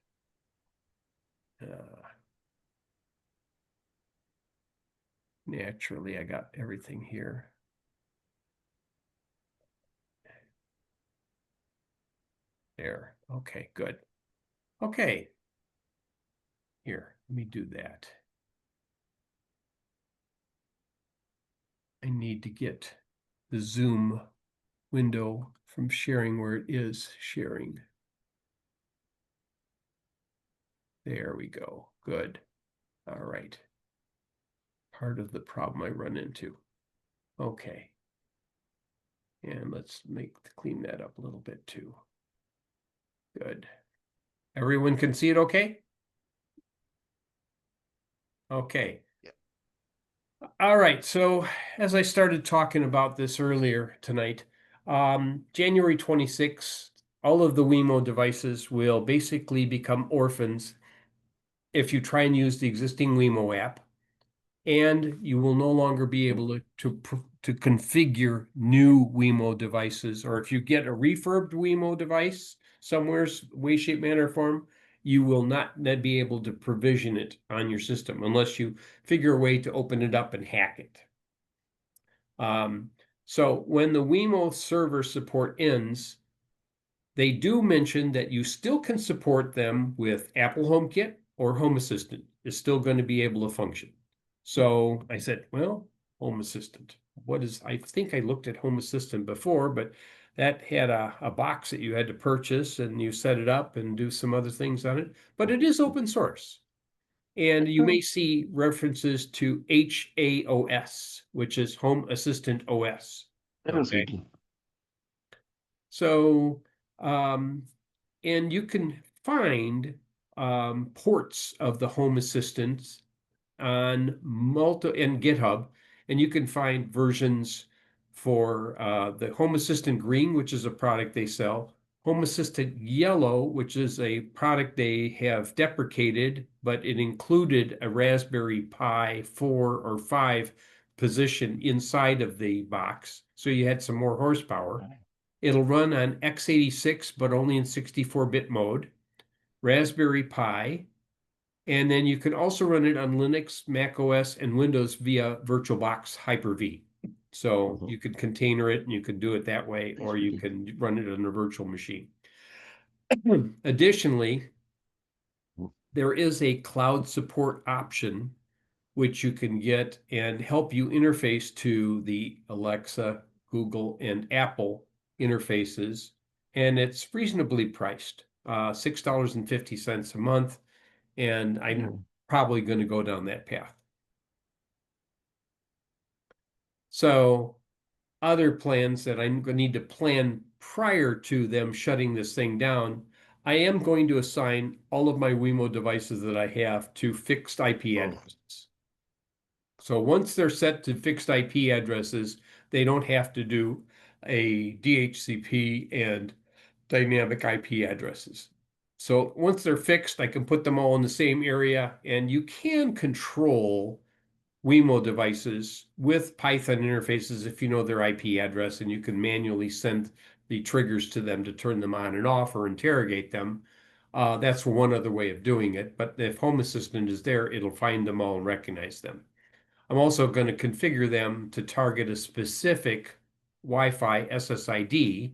Naturally, I got everything here. There. Okay, good. Okay. Here, let me do that. I need to get the Zoom window from sharing where it is sharing. There we go. Good. All right. Part of the problem I run into. Okay. And let's clean that up a little bit too. Good. Everyone can see it okay? Okay. Yep. All right. So as I started talking about this earlier tonight, January 26th, all of the Wemo devices will basically become orphans if you try and use the existing Wemo app, and you will no longer be able to configure new Wemo devices, or if you get a refurbed Wemo device somewhere's way, shape, manner, or form, you will not be able to provision it on your system unless you figure a way to open it up and hack it. So when the Wemo server support ends, they do mention that you still can support them with Apple HomeKit or Home Assistant is still going to be able to function. So I said, well, Home Assistant. I think I looked at Home Assistant before, but that had a box that you had to purchase and you set it up and do some other things on it. But it is open source. And you may see references to HAOS, which is Home Assistant OS. Okay. So, and you can find ports of the Home Assistants on and GitHub, and you can find versions for the Home Assistant Green, which is a product they sell, Home Assistant Yellow, which is a product they have deprecated, but it included a Raspberry Pi 4 or 5 position inside of the box, so you had some more horsepower. It'll run on x86, but only in 64-bit mode, Raspberry Pi, and then you can also run it on Linux, Mac OS, and Windows via VirtualBox Hyper-V. So you could container it and you could do it that way, or you can run it on a virtual machine. Additionally, there is a cloud support option which you can get and help you interface to the Alexa, Google, and Apple interfaces. And it's reasonably priced, $6.50 a month. And I'm probably going to go down that path. So other plans that I'm going to need to plan prior to them shutting this thing down, I am going to assign all of my Wemo devices that I have to fixed IP addresses. So once they're set to fixed IP addresses, they don't have to do a DHCP and dynamic IP addresses. So once they're fixed, I can put them all in the same area, and you can control Wemo devices with Python interfaces if you know their IP address, and you can manually send the triggers to them to turn them on and off or interrogate them. That's one other way of doing it. But if Home Assistant is there, it'll find them all and recognize them. I'm also going to configure them to target a specific Wi-Fi SSID.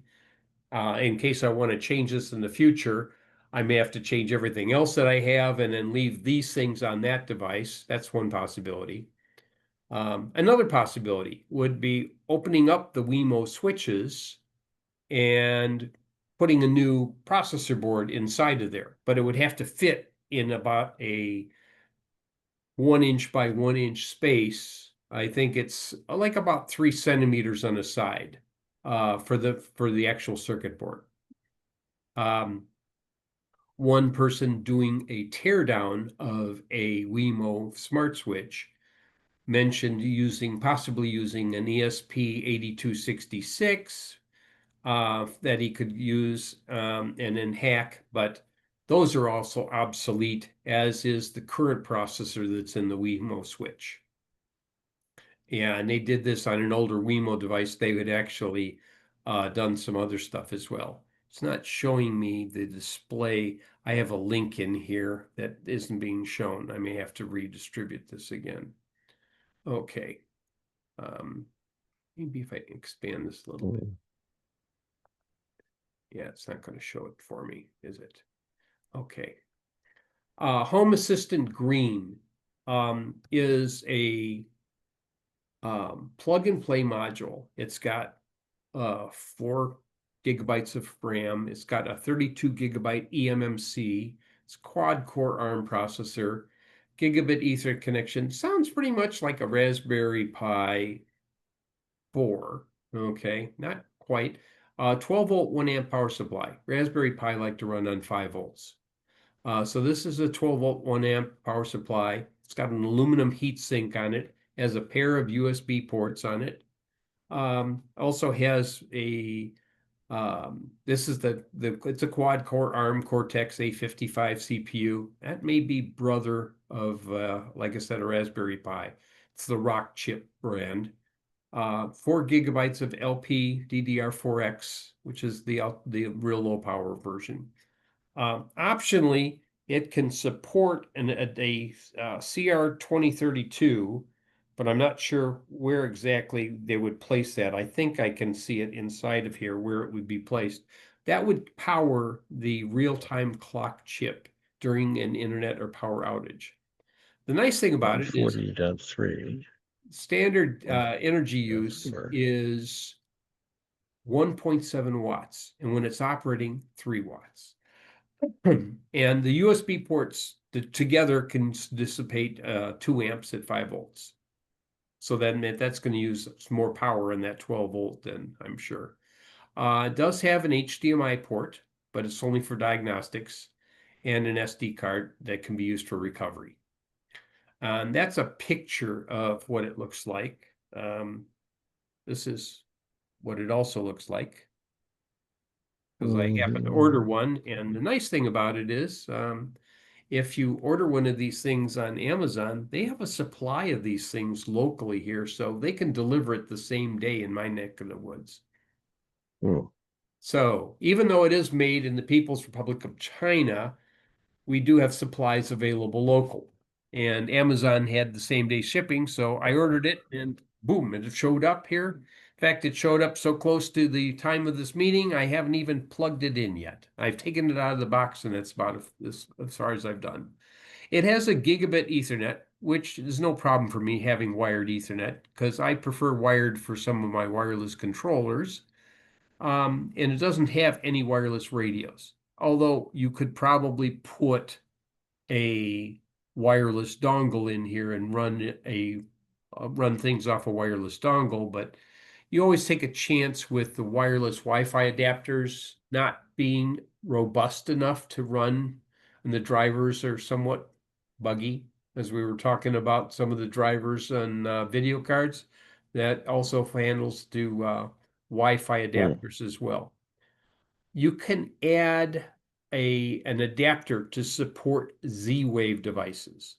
In case I want to change this in the future, I may have to change everything else that I have and then leave these things on that device. That's one possibility. Another possibility would be opening up the Wemo switches and putting a new processor board inside of there, but it would have to fit in about a 1 inch by 1 inch space. I think it's like about 3 centimeters on the side for the actual circuit board. One person doing a teardown of a Wemo smart switch mentioned possibly using an ESP8266 that he could use and then hack, but those are also obsolete, as is the current processor that's in the Wemo switch. Yeah, and they did this on an older Wemo device. They had actually done some other stuff as well. It's not showing me the display. I have a link in here that isn't being shown. I may have to redistribute this again. Okay. Maybe if I expand this a little bit. Yeah, it's not going to show it for me, is it? Okay. Home Assistant Green is a plug and play module. It's got 4 gigabytes of RAM. It's got a 32 gigabyte eMMC. It's quad core ARM processor, gigabit Ethernet connection. Sounds pretty much like a Raspberry Pi 4. Okay, not quite. 12 volt 1 amp power supply. Raspberry Pi like to run on 5 volts. So this is a 12 volt 1 amp power supply. It's got an aluminum heat sink on it, has a pair of USB ports on it. Also has a this is it's a quad core ARM Cortex A55 CPU. That may be brother of like I said, a Raspberry Pi. It's the Rock Chip brand. 4 gigabytes of LP DDR4X, which is the real low power version. Optionally, it can support a CR2032, but I'm not sure where exactly they would place that. I think I can see it inside of here where it would be placed. That would power the real-time clock chip during an internet or power outage. The nice thing about it is 40.3. standard energy use is 1.7 watts, and when it's operating, 3 watts. And the USB ports together can dissipate 2 amps at 5 volts. So then that's going to use more power in that 12 volt then, I'm sure. It does have an HDMI port, but it's only for diagnostics, and an SD card that can be used for recovery. And that's a picture of what it looks like. This is what it also looks like, because I happened to order one. And the nice thing about it is, if you order one of these things on Amazon, they have a supply of these things locally here, so they can deliver it the same day in my neck of the woods. So even though it is made in the People's Republic of China, we do have supplies available local. And Amazon had the same day shipping, so I ordered it and boom, it showed up here. In fact, it showed up so close to the time of this meeting, I haven't even plugged it in yet. I've taken it out of the box, and that's about as far as I've done. It has a gigabit Ethernet, which is no problem for me having wired Ethernet, because I prefer wired for some of my wireless controllers. And it doesn't have any wireless radios, although you could probably put a wireless dongle in here and run things off a wireless dongle, but you always take a chance with the wireless Wi-Fi adapters not being robust enough to run, and the drivers are somewhat buggy, as we were talking about some of the drivers on video cards. That also handles to Wi-Fi adapters as well. You can add an adapter to support Z-Wave devices.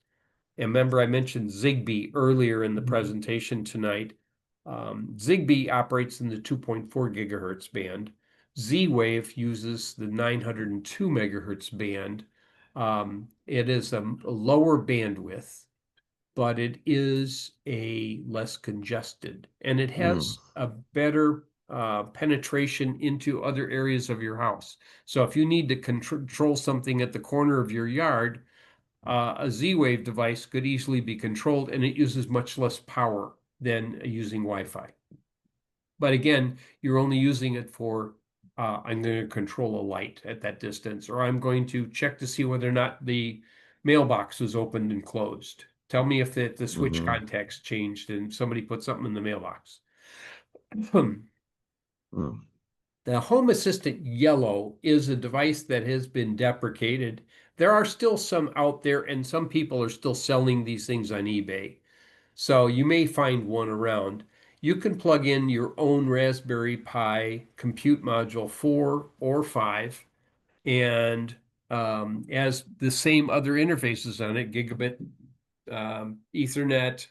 And remember, I mentioned Zigbee earlier in the presentation tonight. Zigbee operates in the 2.4 gigahertz band. Z-Wave uses the 902 megahertz band. It is a lower bandwidth, but it is a less congested, and it has a better penetration into other areas of your house. So if you need to control something at the corner of your yard, a Z-Wave device could easily be controlled, and it uses much less power than using Wi-Fi. But again, you're only using it for, I'm going to control a light at that distance, or I'm going to check to see whether or not the mailbox was opened and closed. Tell me if the switch contacts changed and somebody put something in the mailbox. The Home Assistant Yellow is a device that has been deprecated. There are still some out there, and some people are still selling these things on eBay. So you may find one around. You can plug in your own Raspberry Pi compute module 4 or 5, and as the same other interfaces on it, gigabit, Ethernet,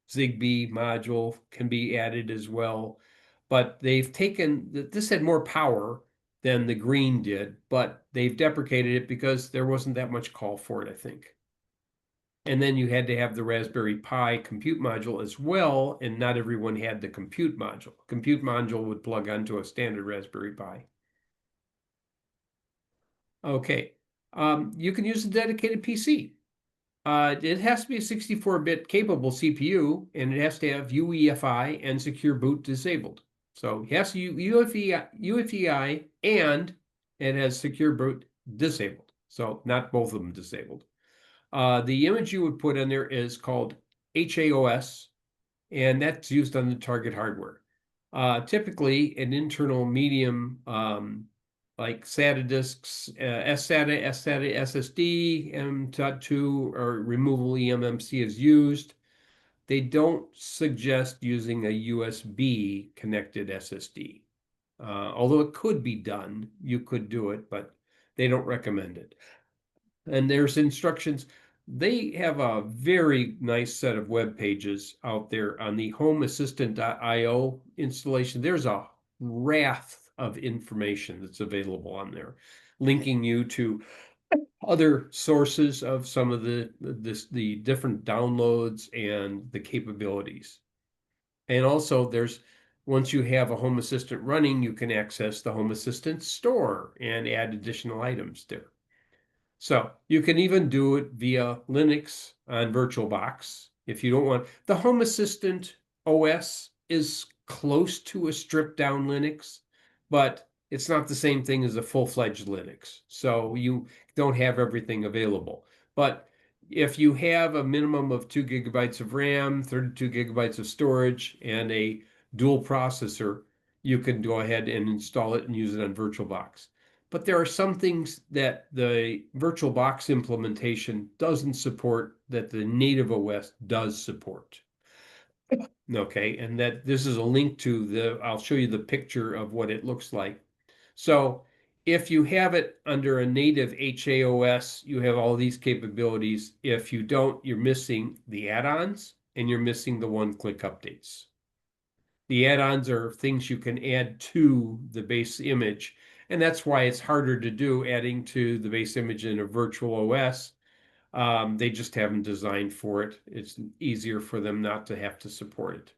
Zigbee module can be added as well. But they've taken, this had more power than the green did, but they've deprecated it because there wasn't that much call for it, I think. And then you had to have the Raspberry Pi compute module as well, and not everyone had the compute module. Compute module would plug onto a standard Raspberry Pi. Okay, you can use a dedicated PC. It has to be a 64-bit capable CPU, and it has to have UEFI and secure boot disabled. So it has UEFI and it has secure boot disabled. So not both of them disabled. The image you would put in there is called HAOS, and that's used on the target hardware. Typically, an internal medium like SATA disks, SATA, SSD, M.2, or removable eMMC is used. They don't suggest using a USB connected SSD. Although it could be done, you could do it, but they don't recommend it. And there's instructions. They have a very nice set of web pages out there on the homeassistant.io installation. There's a raft of information that's available on there, linking you to other sources of some of the different downloads and the capabilities. And also once you have a Home Assistant running, you can access the Home Assistant store and add additional items there. So you can even do it via Linux on VirtualBox if you don't want. The Home Assistant OS is close to a stripped down Linux, but it's not the same thing as a full-fledged Linux. So you don't have everything available. But if you have a minimum of 2 gigabytes of RAM, 32 gigabytes of storage, and a dual processor, you can go ahead and install it and use it on VirtualBox. But there are some things that the VirtualBox implementation doesn't support that the native OS does support. Okay, and that this is a link to I'll show you the picture of what it looks like. So if you have it under a native HAOS, you have all these capabilities. If you don't, you're missing the add-ons and you're missing the one-click updates. The add-ons are things you can add to the base image, and that's why it's harder to do adding to the base image in a virtual OS. They just haven't designed for it. It's easier for them not to have to support it.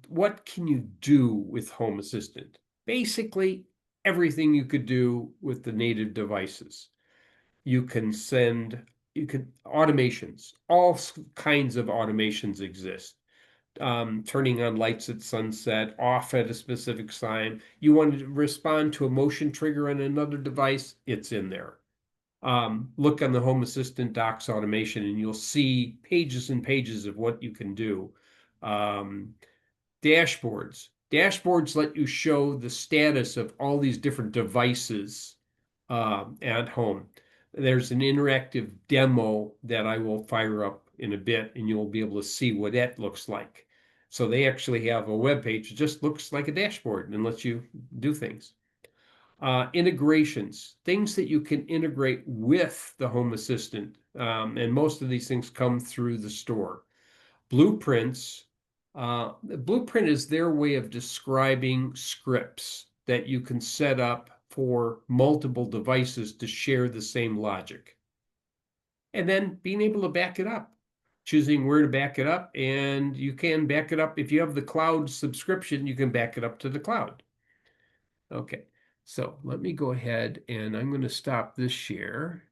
What can you do with Home Assistant? Basically, everything you could do with the native devices. You can automations, all kinds of automations exist. Turning on lights at sunset, off at a specific time. You want to respond to a motion trigger on another device, it's in there. Look on the Home Assistant Docs automation and you'll see pages and pages of what you can do. Dashboards. Dashboards let you show the status of all these different devices at home. There's an interactive demo that I will fire up in a bit, and you'll be able to see what that looks like. So they actually have a web page that just looks like a dashboard and lets you do things. Integrations, things that you can integrate with the Home Assistant, and most of these things come through the store. Blueprints. Blueprint is their way of describing scripts that you can set up for multiple devices to share the same logic. And then being able to back it up. choosing where to back it up, and you can back it up. If you have the cloud subscription, you can back it up to the cloud. Okay, so let me go ahead and I'm going to stop this share.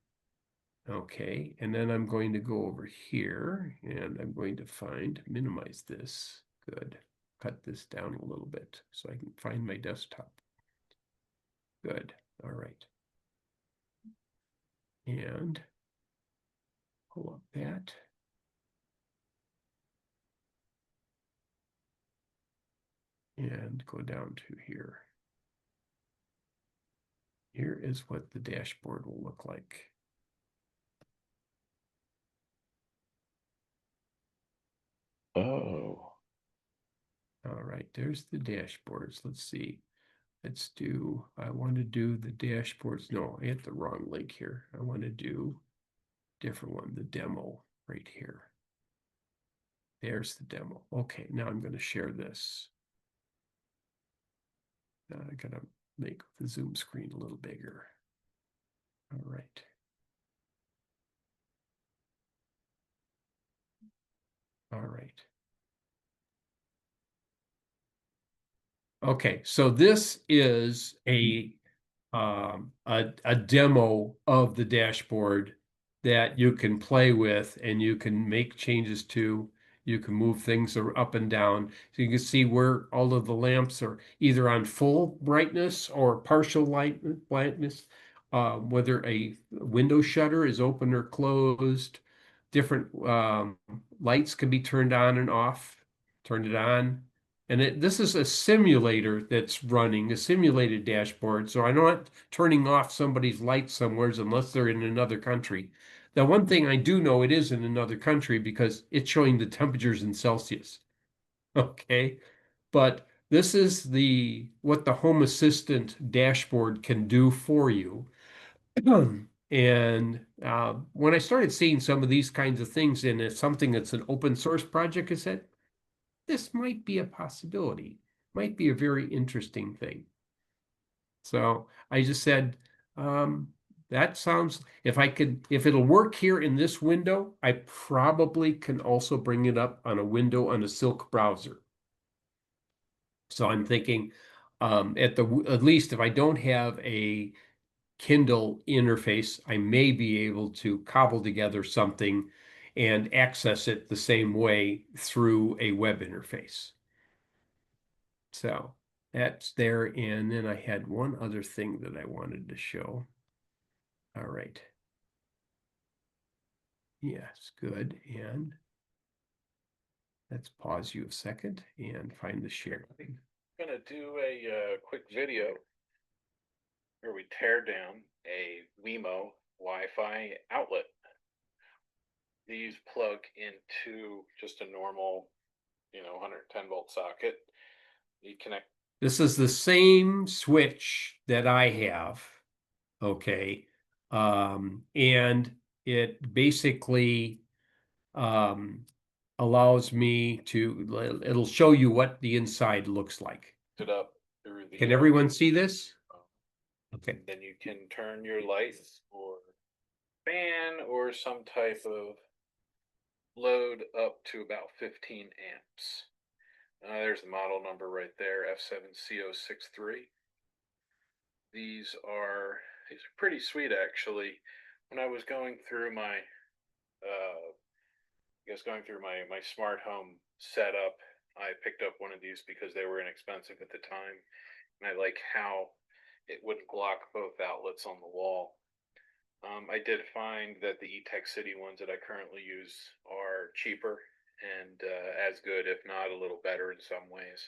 Okay, and then I'm going to go over here and I'm going to minimize this. Good. Cut this down a little bit so I can find my desktop. Good. All right. And pull up that. And go down to here. Here is what the dashboard will look like. Oh. All right, there's the dashboards. Let's see. I want to do the dashboards. No, I hit the wrong link here. I want to do different one, the demo right here. There's the demo. Okay, now I'm going to share this. I gotta make the Zoom screen a little bigger. All right. All right. Okay, so this is a demo of the dashboard that you can play with and you can make changes to. You can move things up and down. So you can see where all of the lamps are either on full brightness or partial brightness, whether a window shutter is open or closed. Different lights can be turned on and off, turn it on. And this is a simulator that's running, a simulated dashboard. So I'm not turning off somebody's lights somewhere unless they're in another country. The one thing I do know, it is in another country because it's showing the temperatures in Celsius. Okay. But this is what the Home Assistant dashboard can do for you. And when I started seeing some of these kinds of things, and it's something that's an open source project, I said, this might be a possibility, might be a very interesting thing. So I just said, that sounds, if it'll work here in this window, I probably can also bring it up on a window on a Silk browser. So I'm thinking, at least if I don't have a Kindle interface, I may be able to cobble together something and access it the same way through a web interface. So that's there. And then I had one other thing that I wanted to show. All right. Yes, good. And let's pause you a second and find the share. I'm gonna do a quick video where we tear down a Wemo Wi-Fi outlet. These plug into just a normal, 110 volt socket. You connect. This is the same switch that I have. Okay. And it basically allows me to, it'll show you what the inside looks like. It up through the. Can everyone see this? Okay. Then you can turn your lights or fan or some type of load up to about 15 amps. There's the model number right there, F7CO63. These are pretty sweet, actually. When I was going through my, my smart home setup, I picked up one of these because they were inexpensive at the time, and I like how it wouldn't block both outlets on the wall. I did find that the eTech City ones that I currently use are cheaper and as good, if not a little better in some ways.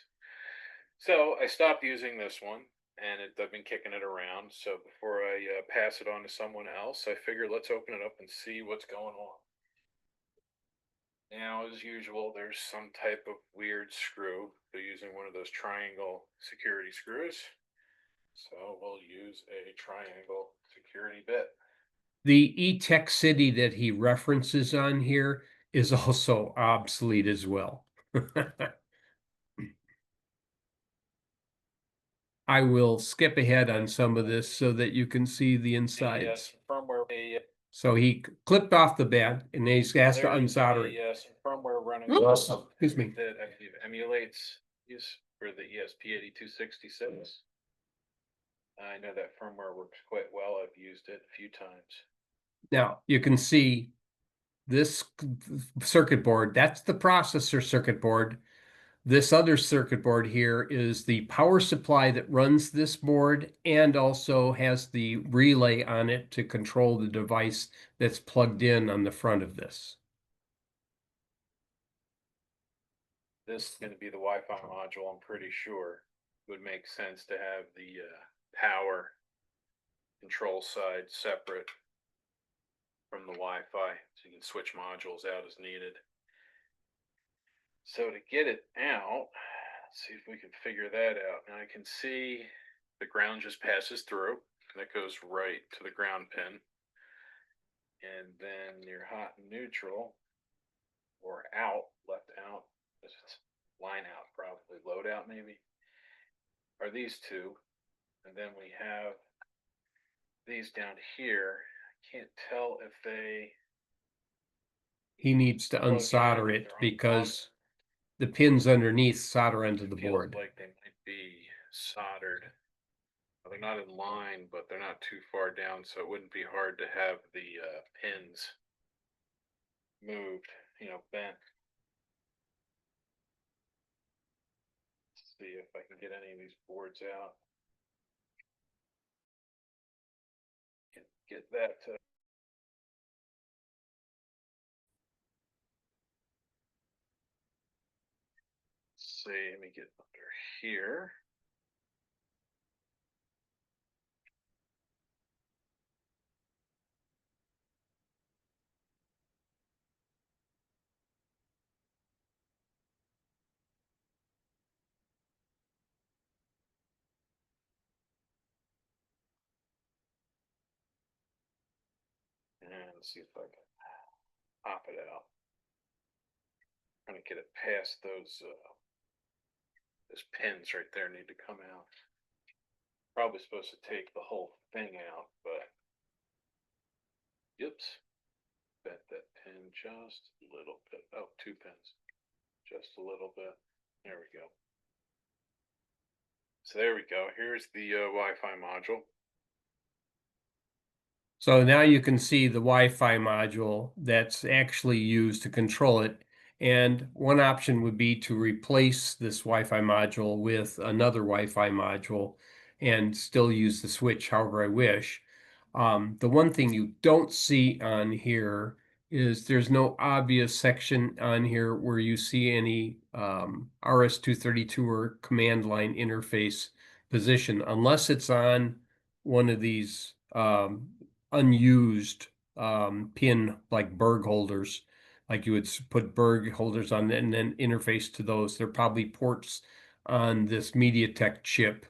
So I stopped using this one, and I've been kicking it around. So before I pass it on to someone else, I figured let's open it up and see what's going on. Now, as usual, there's some type of weird screw. They're using one of those triangle security screws. So we'll use a triangle security bit. The eTech City that he references on here is also obsolete as well. I will skip ahead on some of this so that you can see the insides. Firmware So he clipped off the bed and then he's asked to There's unsolder it. some firmware running. Oops, excuse me. That emulates use for the ESP8266. I know that firmware works quite well. I've used it a few times. Now you can see this circuit board, that's the processor circuit board. This other circuit board here is the power supply that runs this board and also has the relay on it to control the device that's plugged in on the front of this. This is going to be the Wi-Fi module, I'm pretty sure. It would make sense to have the power control side separate from the Wi-Fi, so you can switch modules out as needed. So to get it out, let's see if we can figure that out. Now I can see the ground just passes through, and that goes right to the ground pin. And then your hot and neutral, or out, left out, this is line out, probably load out maybe, are these two. And then we have these down here. I can't tell if they He needs to plug in unsolder with it their own because the pins underneath solder into the Feels board. like they might be soldered. Well, they're not in line, but they're not too far down, so it wouldn't be hard to have the pins moved, bent. Let's see if I can get any of these boards out. Get that to see, let me get under here. And let's see if I can pop it out. Trying to get it past those pins right there need to come out. Probably supposed to take the whole thing out, but oops. Bent that pin just a little bit. Oh, 2 pins. Just a little bit. There we go. So there we go. Here's the Wi-Fi module. So now you can see the Wi-Fi module that's actually used to control it. And one option would be to replace this Wi-Fi module with another Wi-Fi module and still use the switch however I wish. The one thing you don't see on here is there's no obvious section on here where you see any RS-232 or command line interface position, unless it's on one of these unused pin like Berg holders, like you would put Berg holders on and then interface to those. There are probably ports on this MediaTek chip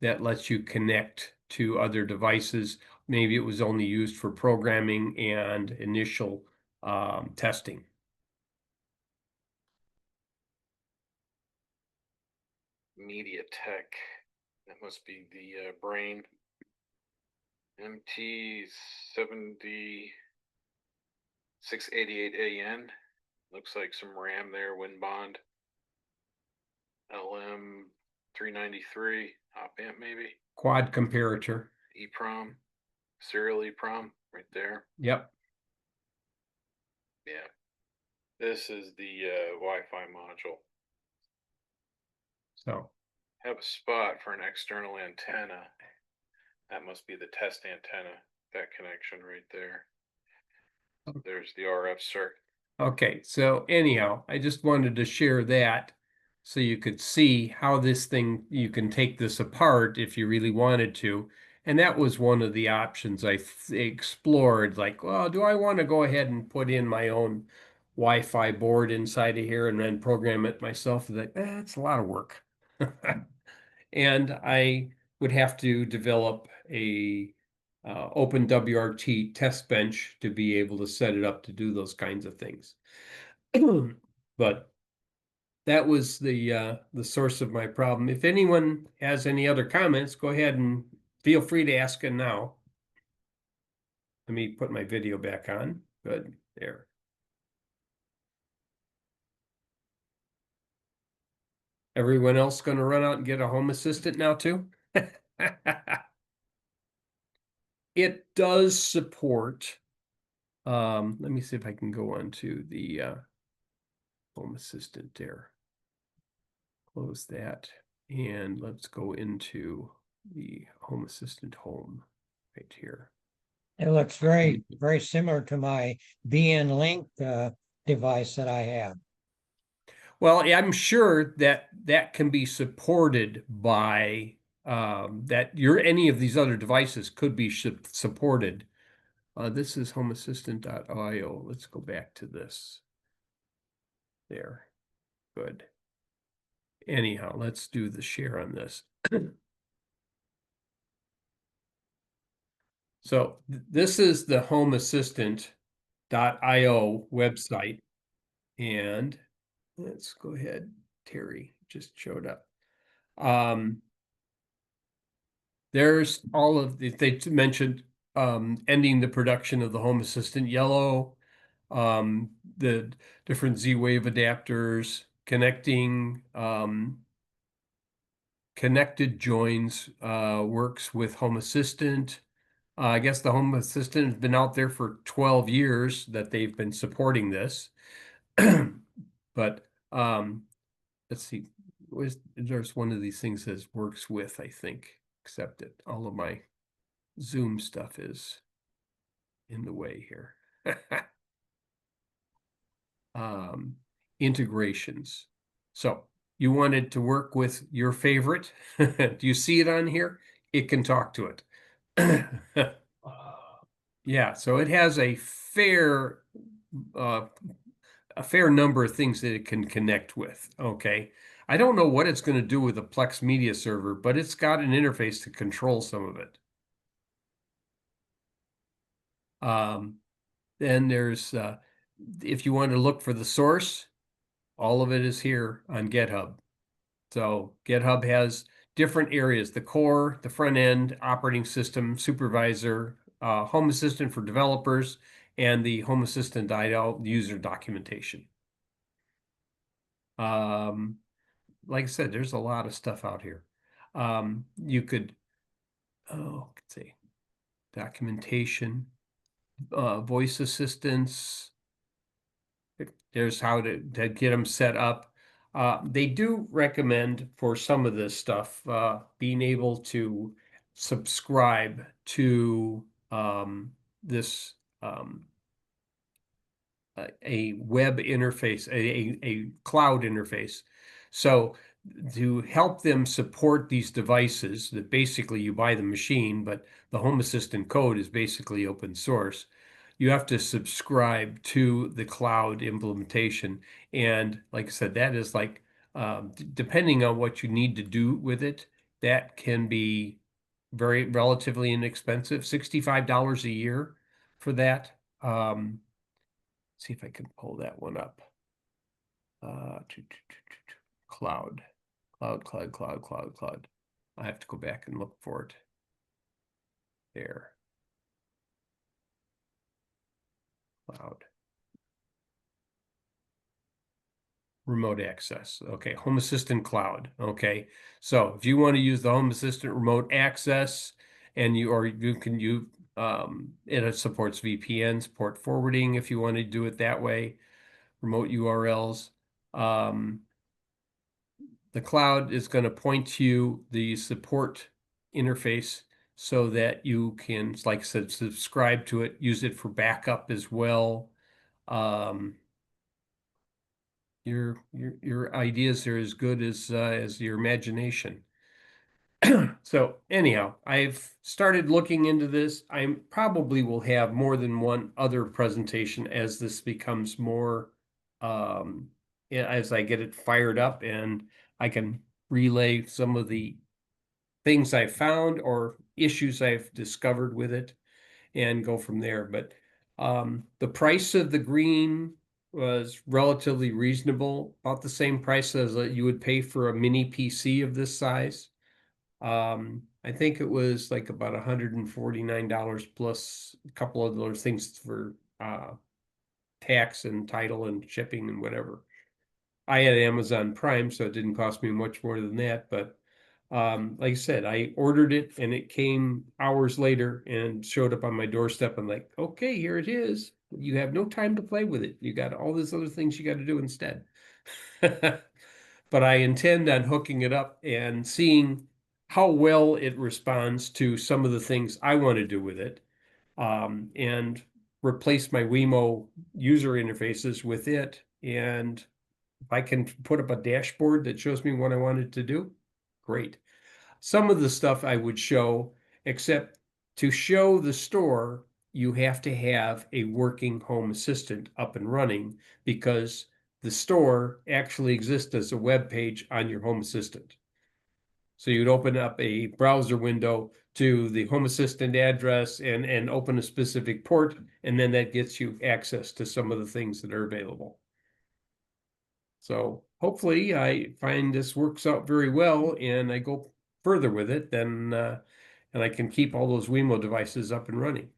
that lets you connect to other devices. Maybe it was only used for programming and initial testing. MediaTek. That must be the brain. MT688AN. Looks like some RAM there, WinBond. LM393, op amp maybe. Quad comparator. EEPROM, serial EEPROM right there. Yep. Yeah. This is the Wi-Fi module. So Have a spot for an external antenna. That must be the test antenna, that connection right there. There's the RF circuit. okay, so anyhow, I just wanted to share that so you could see how this thing, you can take this apart if you really wanted to. And that was one of the options I explored, like, well, do I want to go ahead and put in my own Wi-Fi board inside of here and then program it myself? That it's a lot of work. And I would have to develop a open WRT test bench to be able to set it up to do those kinds of things. But that was the source of my problem. If anyone has any other comments, go ahead and feel free to ask it now. Let me put my video back on. Good, there. Everyone else going to run out and get a Home Assistant now too? It does support, let me see if I can go on to the Home Assistant there. Close that, and let's go into the Home Assistant home right here. It looks very, very similar to my BN Link device that I have. Well, I'm sure that that can be supported by that any of these other devices could be supported. This is homeassistant.io. Let's go back to this. There. Good. Anyhow, let's do the share on this. So this is the homeassistant.io website. And let's go ahead. Terry just showed up. There's all of the, they mentioned ending the production of the Home Assistant Yellow, the different Z-Wave adapters, connecting connected joins works with Home Assistant. I guess the Home Assistant has been out there for 12 years that they've been supporting this. But let's see, there's one of these things that works with, I think, except that all of my Zoom stuff is in the way here. Integrations. So you wanted to work with your favorite. Do you see it on here? It can talk to it. Yeah, so it has a fair number of things that it can connect with. Okay. I don't know what it's going to do with a Plex media server, but it's got an interface to control some of it. Then there's, if you want to look for the source, all of it is here on GitHub. So GitHub has different areas: the core, the front end, operating system, supervisor, Home Assistant for developers, and the Home Assistant IDL user documentation. Like I said, there's a lot of stuff out here. You could, let's see, documentation, voice assistance. There's how to get them set up. They do recommend for some of this stuff being able to subscribe to this a web interface, a cloud interface. So to help them support these devices that basically you buy the machine, but the Home Assistant code is basically open source, you have to subscribe to the cloud implementation. And like I said, that is like, depending on what you need to do with it, that can be very relatively inexpensive, $65 a year for that. See if I can pull that one up. Cloud. I have to go back and look for it. There. Cloud. Remote access. Okay, Home Assistant Cloud. Okay, so if you want to use the Home Assistant remote access, and you can use it supports VPNs, port forwarding if you want to do it that way, remote URLs. The cloud is going to point to you the support interface so that you can, like I said, subscribe to it, use it for backup as well. Your ideas are as good as your imagination. So anyhow, I've started looking into this. I probably will have more than one other presentation as this becomes more, as I get it fired up, and I can relay some of the things I found or issues I've discovered with it and go from there. But the price of the green was relatively reasonable, about the same price as you would pay for a mini PC of this size. I think it was like about $149 plus a couple of other things for tax and title and shipping and whatever. I had Amazon Prime, so it didn't cost me much more than that. But like I said, I ordered it and it came hours later and showed up on my doorstep. I'm like, okay, here it is. You have no time to play with it. You got all these other things you got to do instead. But I intend on hooking it up and seeing how well it responds to some of the things I want to do with it, and replace my Wemo user interfaces with it. And if I can put up a dashboard that shows me what I wanted to do, great. Some of the stuff I would show, except to show the store, you have to have a working home assistant up and running because the store actually exists as a web page on your home assistant. So you'd open up a browser window to the home assistant address and open a specific port, and then that gets you access to some of the things that are available. So hopefully I find this works out very well and I go further with it, then and I can keep all those Wemo devices up and running.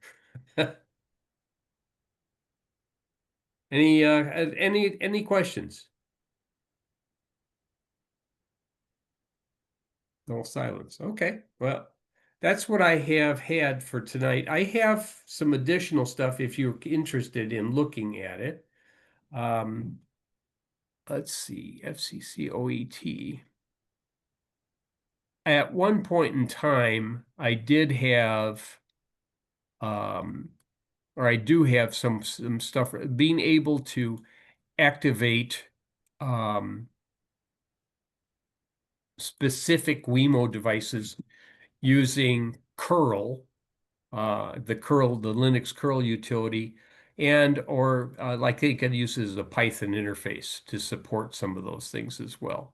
Any questions? No silence. Okay, well, that's what I have had for tonight. I have some additional stuff if you're interested in looking at it. Let's see, FCC OET. At one point in time, I did have, or I do have some stuff, being able to activate specific Wemo devices using curl, the Linux curl utility, and or like they could use it as a Python interface to support some of those things as well.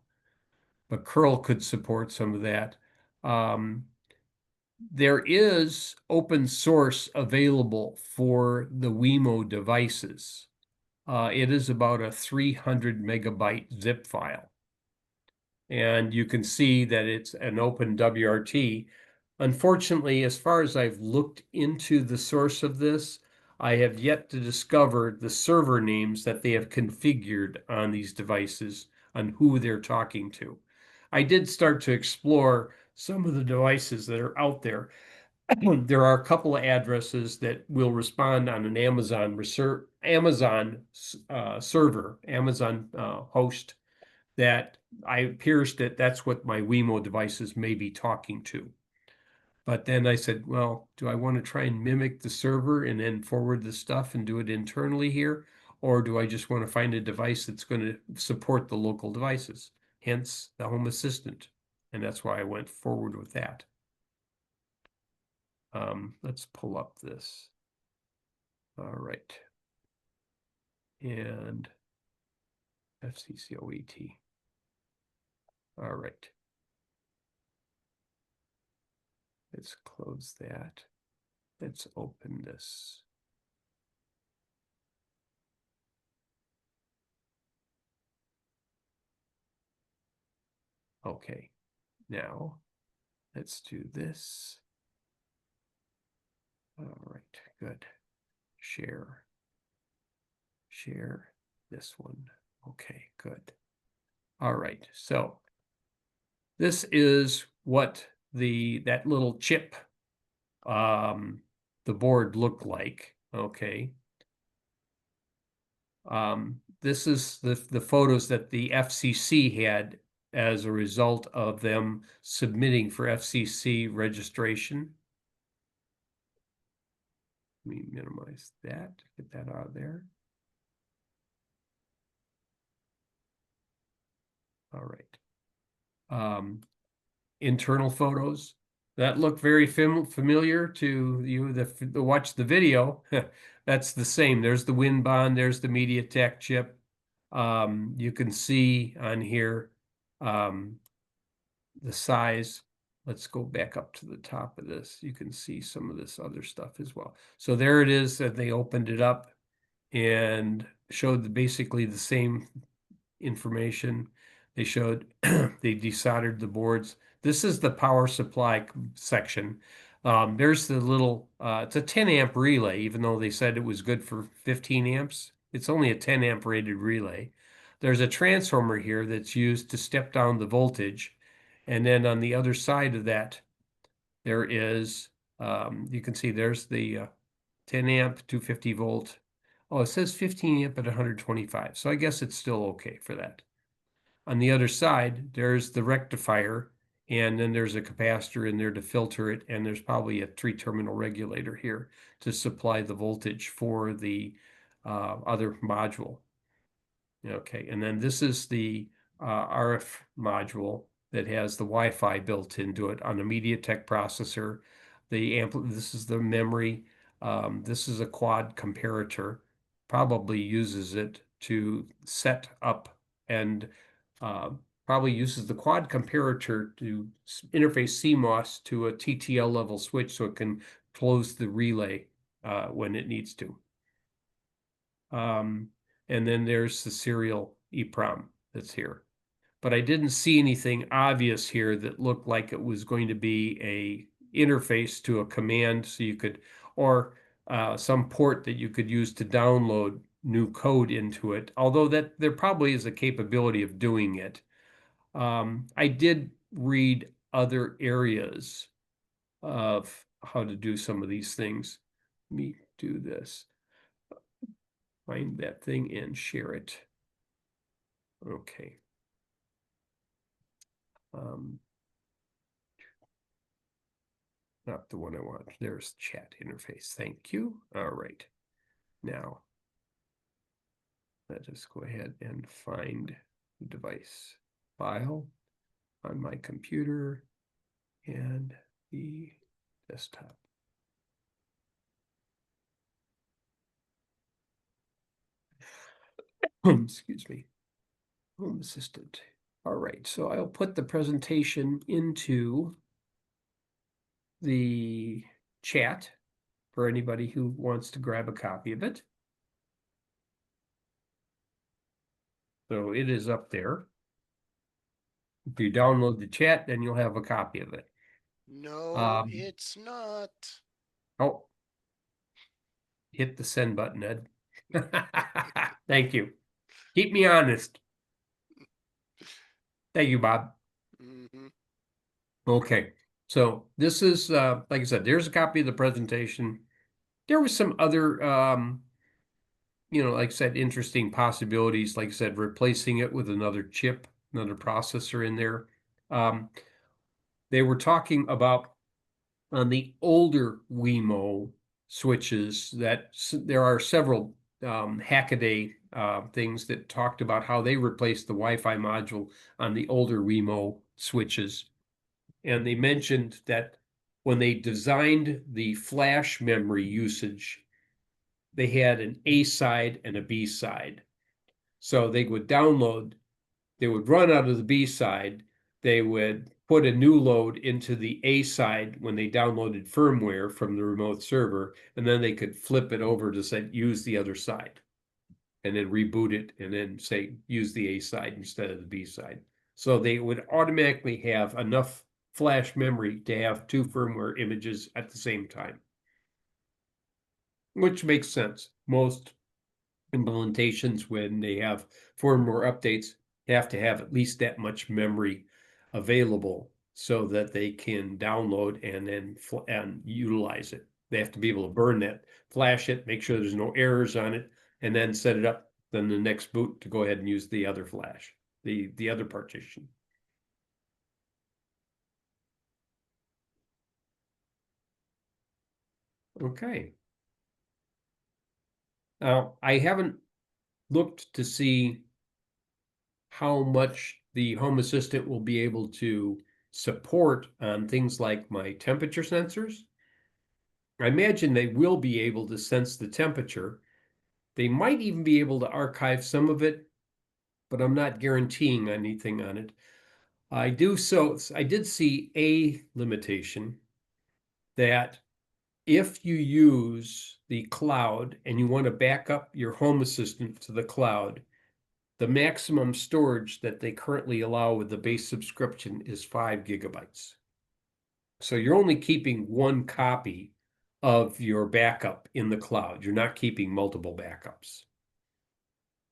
But curl could support some of that. There is open source available for the Wemo devices. It is about a 300 megabyte zip file. And you can see that it's an open WRT. Unfortunately, as far as I've looked into the source of this, I have yet to discover the server names that they have configured on these devices on who they're talking to. I did start to explore some of the devices that are out there. There are a couple of addresses that will respond on an Amazon server, Amazon host, that appears that that's what my Wemo devices may be talking to. But then I said, well, do I want to try and mimic the server and then forward the stuff and do it internally here? Or do I just want to find a device that's going to support the local devices? Hence the Home Assistant. And that's why I went forward with that. Let's pull up this. All right. And FCCOET. All right. Let's close that. Let's open this. Okay, now let's do this. All right, good. Share this one. Okay, good. All right, so this is what that little chip, the board looked like. Okay. This is the photos that the FCC had as a result of them submitting for FCC registration. Let me minimize that, get that out of there. All right. Internal photos that look very familiar to you that watch the video. That's the same. There's the WinBond, there's the MediaTek chip. You can see on here the size. Let's go back up to the top of this. You can see some of this other stuff as well. So there it is that they opened it up and showed basically the same information. They showed they desoldered the boards. This is the power supply section. There's the little, it's a 10 amp relay, even though they said it was good for 15 amps. It's only a 10 amp rated relay. There's a transformer here that's used to step down the voltage. And then on the other side of that, there is, you can see there's the 10 amp, 250 volt. Oh, it says 15 amp at 125. So I guess it's still okay for that. On the other side, there's the rectifier, and then there's a capacitor in there to filter it, and there's probably a 3-terminal regulator here to supply the voltage for the other module. Okay, and then this is the RF module that has the Wi-Fi built into it on a MediaTek processor. This is the memory. This is a quad comparator. Probably uses it to set up and probably uses the quad comparator to interface CMOS to a TTL level switch so it can close the relay when it needs to. And then there's the serial EEPROM that's here. But I didn't see anything obvious here that looked like it was going to be a interface to a command so you could, or some port that you could use to download new code into it, although that there probably is a capability of doing it. I did read other areas of how to do some of these things. Let me do this. Find that thing and share it. Okay. Not the one I want. There's chat interface. Thank you. All right. Now, let us go ahead and find the device file on my computer and the desktop. Excuse me. Home Assistant. All right, so I'll put the presentation into the chat for anybody who wants to grab a copy of it. So it is up there. If you download the chat, then you'll have a copy of it. No, it's not. Oh, hit the send button, Ed. Thank you. Keep me honest. Thank you, Bob. Mm-hmm. Okay, so this is, like I said, there's a copy of the presentation. There was some other, like I said, interesting possibilities. Like I said, replacing it with another chip, another processor in there. They were talking about on the older Wemo switches that there are several Hackaday things that talked about how they replaced the Wi-Fi module on the older Wemo switches. And they mentioned that when they designed the flash memory usage, they had an A side and a B side. So they would download, they would run out of the B side, they would put a new load into the A side when they downloaded firmware from the remote server, and then they could flip it over to say, use the other side, and then reboot it, and then say, use the A side instead of the B side. So they would automatically have enough flash memory to have two firmware images at the same time, which makes sense. Most implementations, when they have firmware updates, have to have at least that much memory available so that they can download and then utilize it. They have to be able to burn that, flash it, make sure there's no errors on it, and then set it up. Then the next boot to go ahead and use the other flash, the other partition. Okay. Now, I haven't looked to see how much the Home Assistant will be able to support on things like my temperature sensors. I imagine they will be able to sense the temperature. They might even be able to archive some of it, but I'm not guaranteeing anything on it. I did see a limitation that if you use the cloud and you want to back up your Home Assistant to the cloud, The maximum storage that they currently allow with the base subscription is 5 gigabytes. So you're only keeping one copy of your backup in the cloud. You're not keeping multiple backups.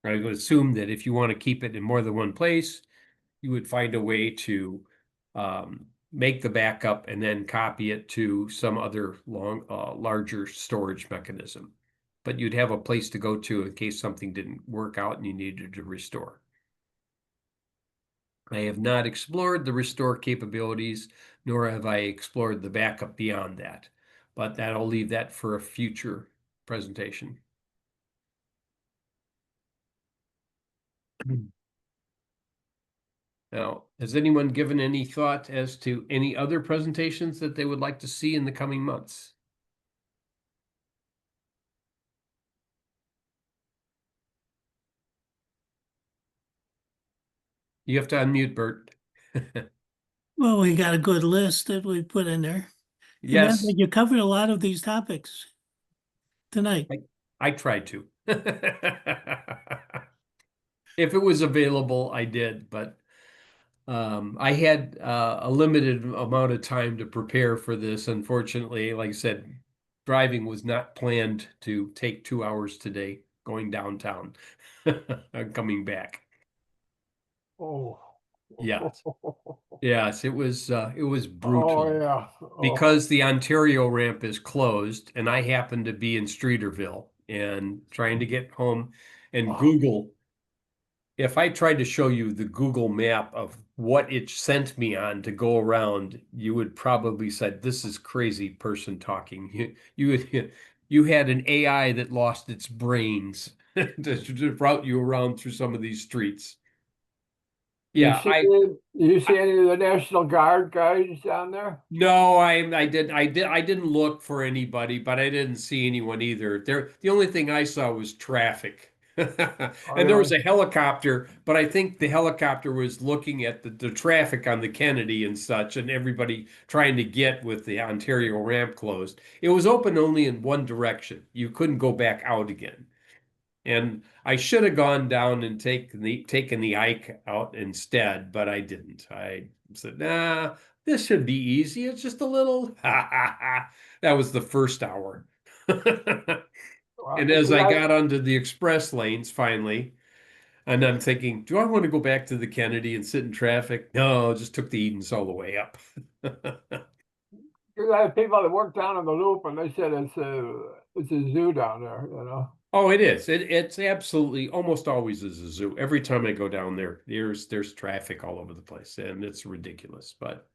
I would assume that if you want to keep it in more than one place, you would find a way to make the backup and then copy it to some other larger storage mechanism. But you'd have a place to go to in case something didn't work out and you needed to restore. I have not explored the restore capabilities, nor have I explored the backup beyond that. But I'll leave that for a future presentation. Now, has anyone given any thought as to any other presentations that they would like to see in the coming months? You have to unmute, Bert. Well, we got a good list that we put in there. Yes, You covered a lot of these topics tonight. I tried to. If it was available, I did, but I had a limited amount of time to prepare for this. Unfortunately, like I said, driving was not planned to take 2 hours today going downtown. I'm coming back. Oh. Yes. Yes, it was brutal. Oh, yeah. Oh. Because the Ontario ramp is closed and I happen to be in Streeterville and trying to get home and Wow. Google. If I tried to show you the Google map of what it sent me on to go around, you would probably say, this is crazy person talking. You had an AI that lost its brains to route you around through some of these streets. Yeah, you see any of the National Guard guys down there? No, I didn't look for anybody, but I didn't see anyone either. The only thing I saw was traffic. And there was a helicopter, but I think the helicopter was looking at the traffic on the Kennedy and such, and everybody trying to get with the Ontario ramp closed. It was open only in one direction. You couldn't go back out again. And I should have gone down and taken the Ike out instead, but I didn't. I said, nah, this should be easy. It's just a little. That was the first hour. And as I got onto the express lanes finally, and I'm thinking, do I want to go back to the Kennedy and sit in traffic? No, just took the Edens all the way up. You had people that work down in the loop, and they said it's a zoo down there, you know. Oh, it is. It's absolutely almost always is a zoo. Every time I go down there, there's traffic all over the place, and it's ridiculous. But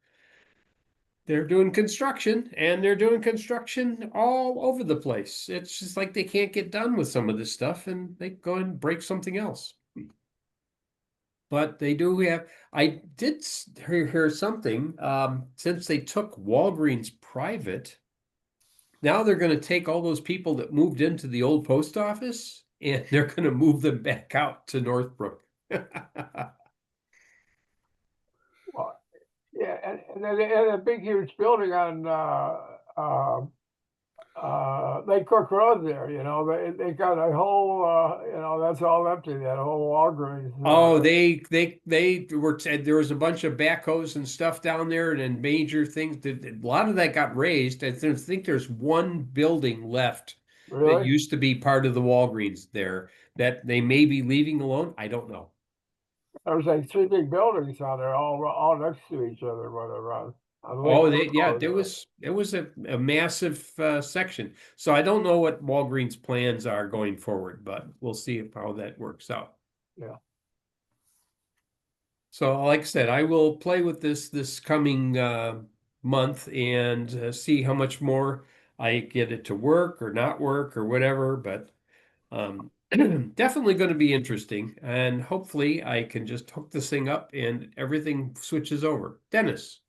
they're doing construction, and they're doing construction all over the place. It's just like they can't get done with some of this stuff, and they go and break something else. But they do have. I did hear something. Since they took Walgreens private. Now they're going to take all those people that moved into the old post office and they're going to move them back out to Northbrook. Well, yeah, and they had a big, huge building on Lake Cook Road there. You know, they got a whole, you know, that's all empty. That whole Walgreens. Oh, they were. There was a bunch of backhoes and stuff down there, and major things. A lot of that got raised. I think there's one building left that Really? used to be part of the Walgreens there that they may be leaving alone. I don't know. There was like 3 big buildings on there, all next to each other, whatever. Oh, there was a massive section. So I don't know what Walgreens' plans are going forward, but we'll see how that works out. Yeah. So, like I said, I will play with this coming month and see how much more I get it to work or not work or whatever. But definitely going to be interesting, and hopefully I can just hook this thing up and everything switches over. Dennis.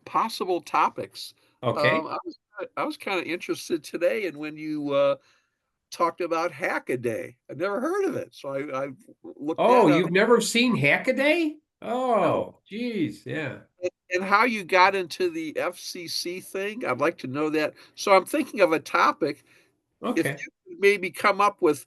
Possible topics. Okay. I was kind of interested today in when you talked about Hackaday. I've never heard of it, so I looked. Oh, that you've up. never seen Hackaday? Oh, No. geez, yeah. And how you got into the FCC thing. I'd like to know that. So I'm thinking of a topic. If Okay. you could maybe come up with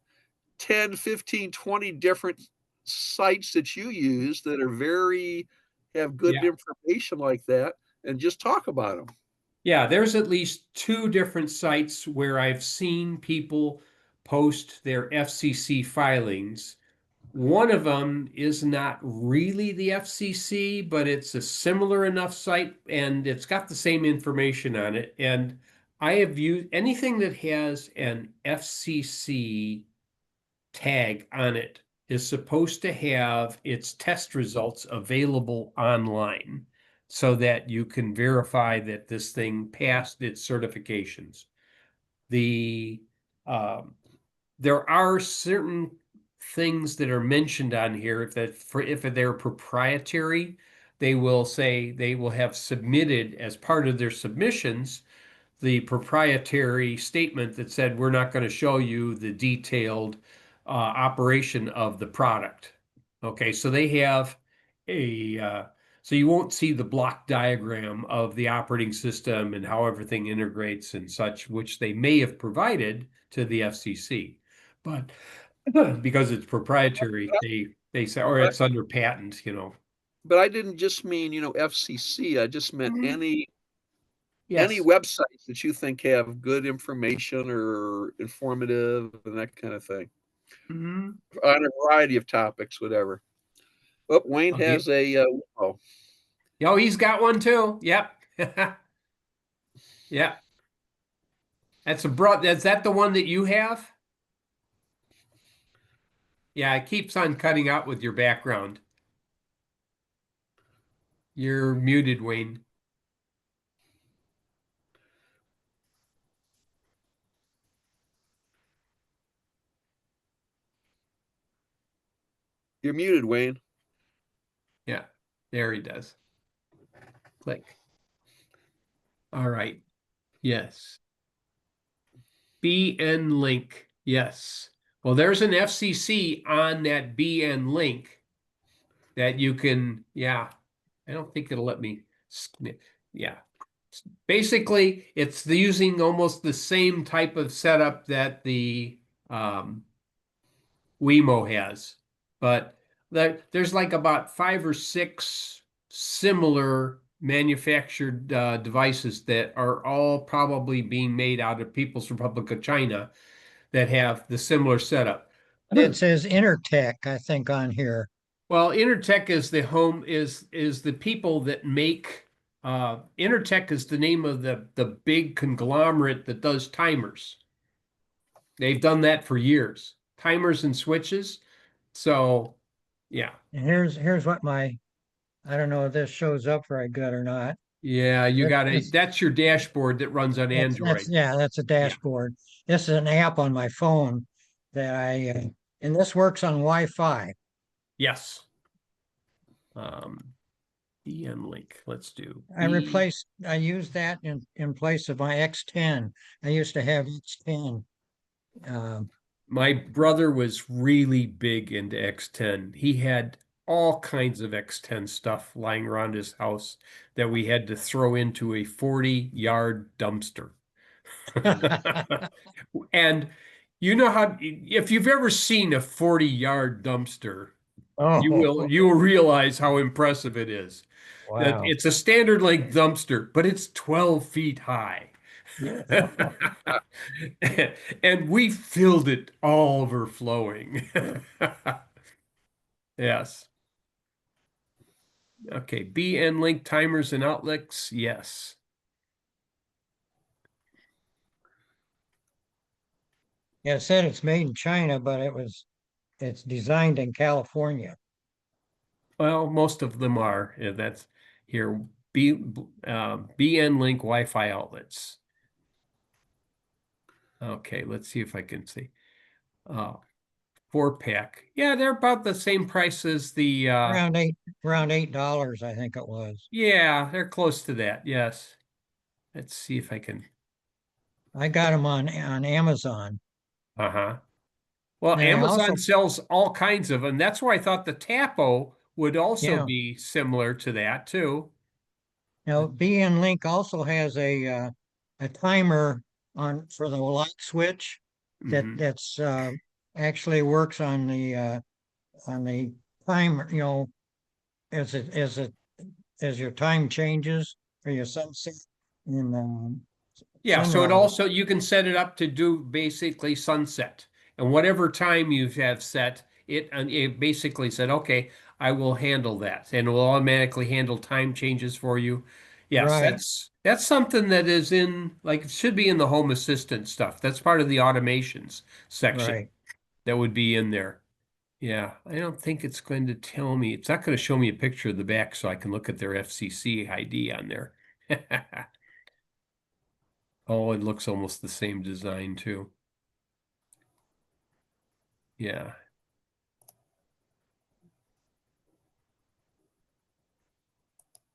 10, 15, 20 different sites that you use that are have good Yeah. information like that, and just talk about them. Yeah, there's at least two different sites where I've seen people post their FCC filings. One of them is not really the FCC, but it's a similar enough site and it's got the same information on it. And I have used anything that has an FCC tag on it is supposed to have its test results available online so that you can verify that this thing passed its certifications. The there are certain things that are mentioned on here if they're proprietary, they will say they will have submitted as part of their submissions the proprietary statement that said we're not going to show you the detailed operation of the product. Okay, so they have so you won't see the block diagram of the operating system and how everything integrates and such, which they may have provided to the FCC, but because it's proprietary, they say, or But, it's under patent, but I didn't just mean, FCC. I just meant any Yes. websites that you think have good information or informative and that kind of thing Mhm. on a variety of topics, whatever. Oh, Wayne Okay. has a oh, Oh, he's got one too. Yep. Yeah. Is that the one that you have? Yeah, it keeps on cutting out with your background. You're muted, Wayne. you're muted, Wayne. Yeah, there he does. Click. All right. Yes. BN link. Yes. Well, there's an FCC on that BN link that you can, yeah. I don't think it'll let me, yeah. Basically, it's using almost the same type of setup that the Wemo has, but there's like about 5 or 6 similar manufactured devices that are all probably being made out of People's Republic of China that have the similar setup. It says Intertech, I think, on here. Well, Intertech is the people that make Intertech is the name of the big conglomerate that does timers. They've done that for years. Timers and switches. So, yeah. And here's what I don't know if this shows up very good or not. Yeah, that's your dashboard that runs on Android. That's a dashboard. This is an app on my phone that and this works on Wi-Fi. Yes. BN link. Let's do. I used that in place of my X10. I used to have X10. My brother was really big into X10. He had all kinds of X10 stuff lying around his house that we had to throw into a 40-yard dumpster. And you know how, if you've ever seen a 40-yard dumpster, you will realize how impressive it is. That Wow. it's a standard length dumpster, but it's 12 feet high. And we filled it all overflowing. Yes. Okay, BN link timers and outlets. Yes. Yeah, it said it's made in China, but it's designed in California. Well, most of them are. Yeah, that's here. BN link Wi-Fi outlets. Okay, let's see if I can see. 4-pack. Yeah, they're about the same price as the Around $8, I think it was. yeah, they're close to that. Yes. Let's see if I can. I got them on Amazon. Uh-huh. Well, And I Amazon also, sells all kinds of them. That's why I thought the Tapo would also Yeah. be similar to that too. BN Link also has a timer on for the light switch Mhm. that's actually works on the timer, as your time changes or your sunset and Yeah, so it sunrise. also, you can set it up to do basically sunset. And whatever time you have set, it basically said, okay, I will handle that. And it will automatically handle time changes for you. Yes, Right, that's something that is in, like, it should be in the home assistant stuff. That's part of the automations section right. that would be in there. Yeah, I don't think it's going to tell me. It's not going to show me a picture of the back so I can look at their FCC ID on there. Oh, it looks almost the same design too. Yeah.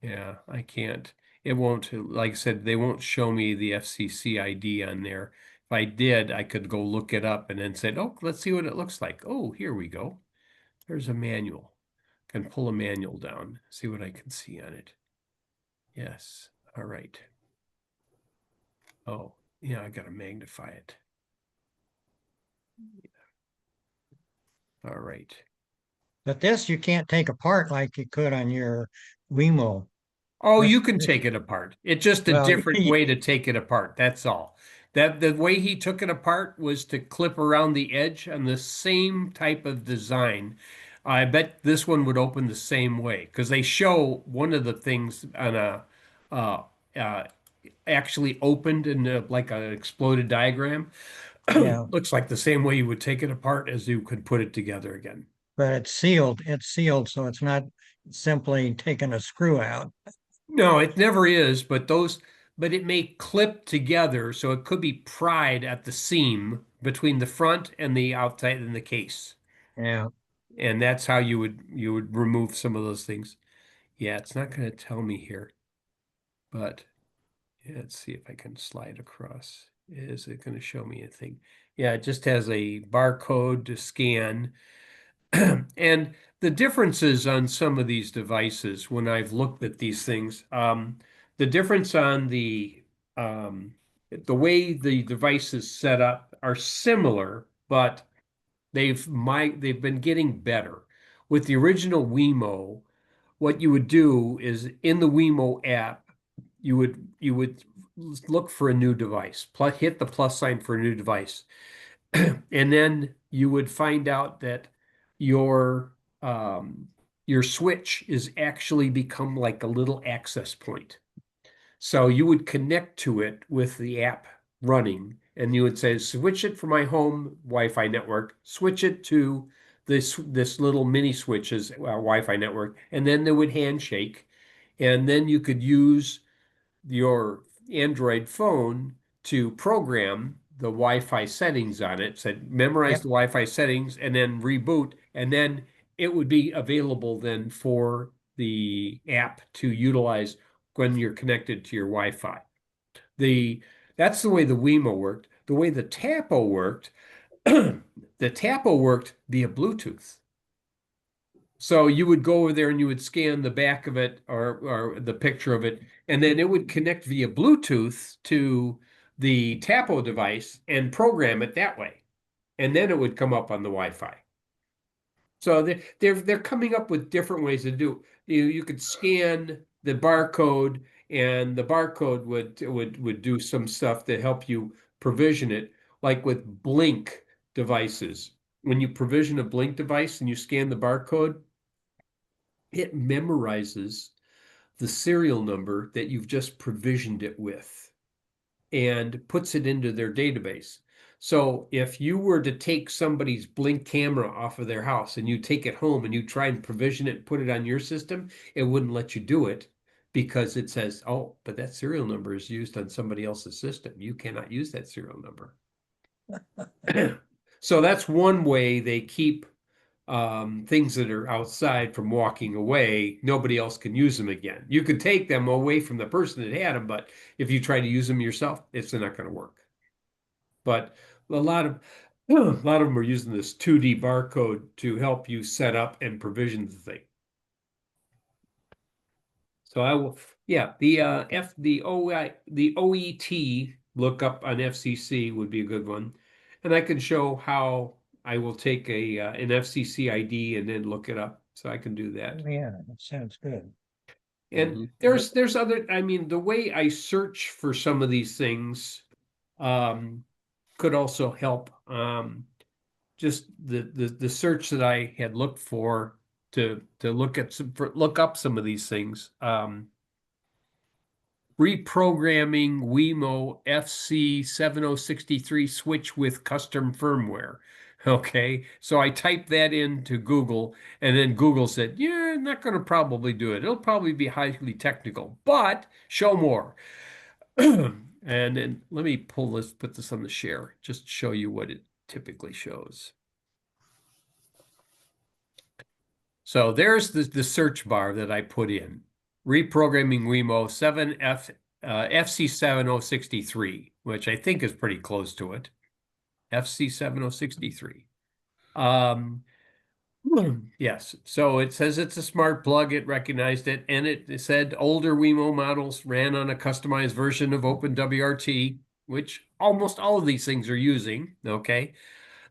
Yeah, I can't. It won't, like I said, they won't show me the FCC ID on there. If I did, I could go look it up and then said, oh, let's see what it looks like. Oh, here we go. There's a manual. Can pull a manual down, see what I can see on it. Yes. All right. Oh, yeah, I gotta magnify it. All right. But this you can't take apart like you could on your Wemo. Oh, you This, can this, take it apart. It's just a well, different way to take it apart. That's all. That the way he took it apart was to clip around the edge on the same type of design. I bet this one would open the same way because they show one of the things on a uh, uh, actually opened in like an exploded diagram. yeah, Looks like the same way you would take it apart as you could put it together again. but it's sealed. It's sealed, so it's not simply taking a screw out. No, it never is, but it may clip together, so it could be pried at the seam between the front and the outside in the case. Yeah. And that's how you would remove some of those things. Yeah, it's not going to tell me here, but yeah, let's see if I can slide across. Is it going to show me anything? Yeah, it just has a barcode to scan. And the differences on some of these devices, when I've looked at these things, the difference on the way the device is set up are similar, but they've been getting better. With the original Wemo, what you would do is in the Wemo app, you would look for a new device, hit the plus sign for a new device. And then you would find out that your your switch is actually become like a little access point. So you would connect to it with the app running, and you would say, switch it from my home Wi-Fi network, switch it to this little mini switches Wi-Fi network, and then they would handshake, and then you could use your Android phone to program the Wi-Fi settings on it, said memorize Yep. the Wi-Fi settings and then reboot, and then it would be available then for the app to utilize when you're connected to your Wi-Fi. That's the way the Wemo worked. The way the Tapo worked, the Tapo worked via Bluetooth. So you would go over there and you would scan the back of it or the picture of it, and then it would connect via Bluetooth to the Tapo device and program it that way. And then it would come up on the Wi-Fi. So they're coming up with different ways to do. You could scan the barcode, and the barcode would do some stuff to help you provision it, like with Blink devices. When you provision a Blink device and you scan the barcode, it memorizes the serial number that you've just provisioned it with and puts it into their database. So if you were to take somebody's Blink camera off of their house and you take it home and you try and provision it and put it on your system, it wouldn't let you do it because it says, oh, but that serial number is used on somebody else's system. You cannot use that serial number. So that's one way they keep things that are outside from walking away. Nobody else can use them again. You could take them away from the person that had them, but if you try to use them yourself, it's not going to work. But a lot of them are using this 2D barcode to help you set up and provision the thing. So I will, yeah, the OET lookup on FCC would be a good one, and I can show how I will take an FCC ID and then look it up, so I can do that. Yeah, that sounds good. And Mhm. there's other, I mean, the way I search for some of these things could also help. Just the search that I had looked for to look up some of these things. Reprogramming Wemo FC7063 switch with custom firmware. Okay, so I typed that into Google, and then Google said, "Yeah, not going to probably do it. It'll probably be highly technical, but show more." And then let me put this on the share, just to show you what it typically shows. So there's the search bar that I put in. Reprogramming Wemo 7F FC7063, which I think is pretty close to it. FC7063. Yes, so it says it's a smart plug. It recognized it, and it said older Wemo models ran on a customized version of OpenWRT, which almost all of these things are using. Okay.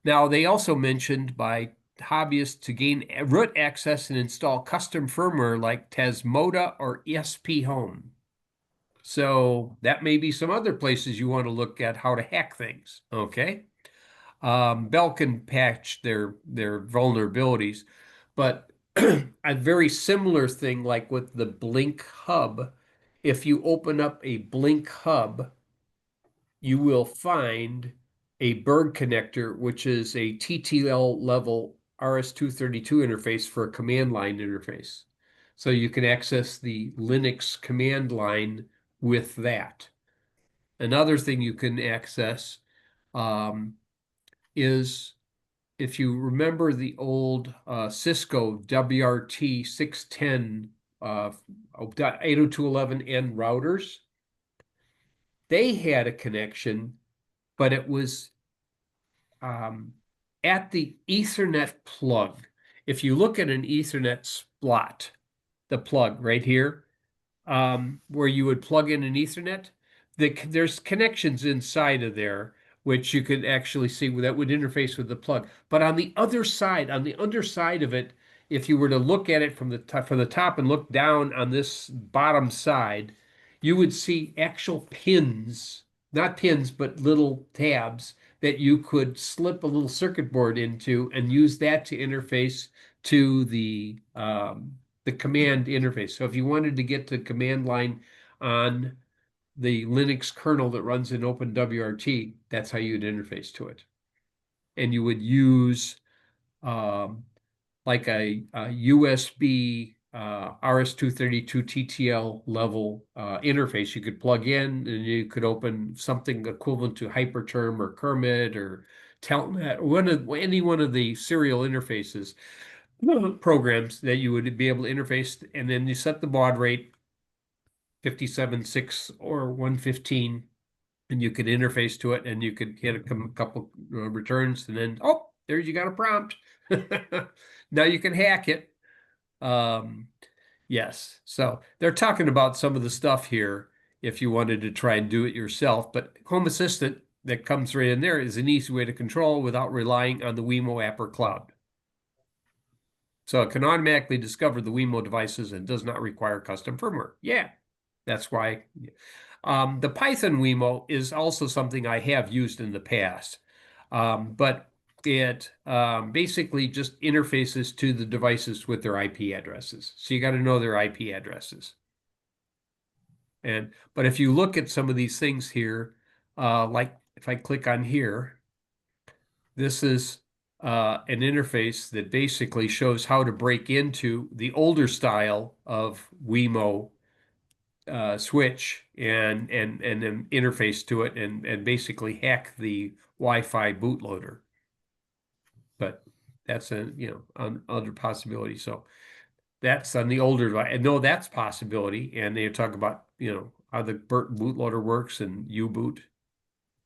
Now, they also mentioned by hobbyists to gain root access and install custom firmware like Tasmoda or ESP Home. So that may be some other places you want to look at how to hack things. Okay. Bell can patch their vulnerabilities, but a very similar thing like with the Blink hub, if you open up a Blink hub, you will find a Berg connector, which is a TTL level RS-232 interface for a command line interface. So you can access the Linux command line with that. Another thing you can access is, if you remember the old Cisco WRT 610 802.11n routers, they had a connection, but it was at the Ethernet plug. If you look at an Ethernet slot, the plug right here, where you would plug in an Ethernet, there's connections inside of there, which you could actually see that would interface with the plug. But on the other side, on the underside of it, if you were to look at it from the top and look down on this bottom side, you would see actual pins, not pins, but little tabs that you could slip a little circuit board into and use that to interface to the command interface. So if you wanted to get the command line on the Linux kernel that runs in OpenWRT, that's how you'd interface to it. And you would use like a USB RS-232 TTL level interface you could plug in, and you could open something equivalent to Hyperterm or Kermit or Telnet, or any one of the serial interfaces programs that you would be able to interface, and then you set the baud rate 57.6 or 115, and you could interface to it, and you could get a couple returns, and then there you got a prompt. Now you can hack it. Yes, so they're talking about some of the stuff here if you wanted to try and do it yourself, but Home Assistant that comes right in there is an easy way to control without relying on the Wemo app or cloud. So it can automatically discover the Wemo devices and does not require custom firmware. Yeah, that's why. The Python Wemo is also something I have used in the past, but it basically just interfaces to the devices with their IP addresses. So you got to know their IP addresses. But if you look at some of these things here, like if I click on here, this is an interface that basically shows how to break into the older style of Wemo switch and then interface to it and basically hack the Wi-Fi bootloader. But that's another possibility. So that's on the older device. And no, that's possibility. And they talk about how the bootloader works and U-boot,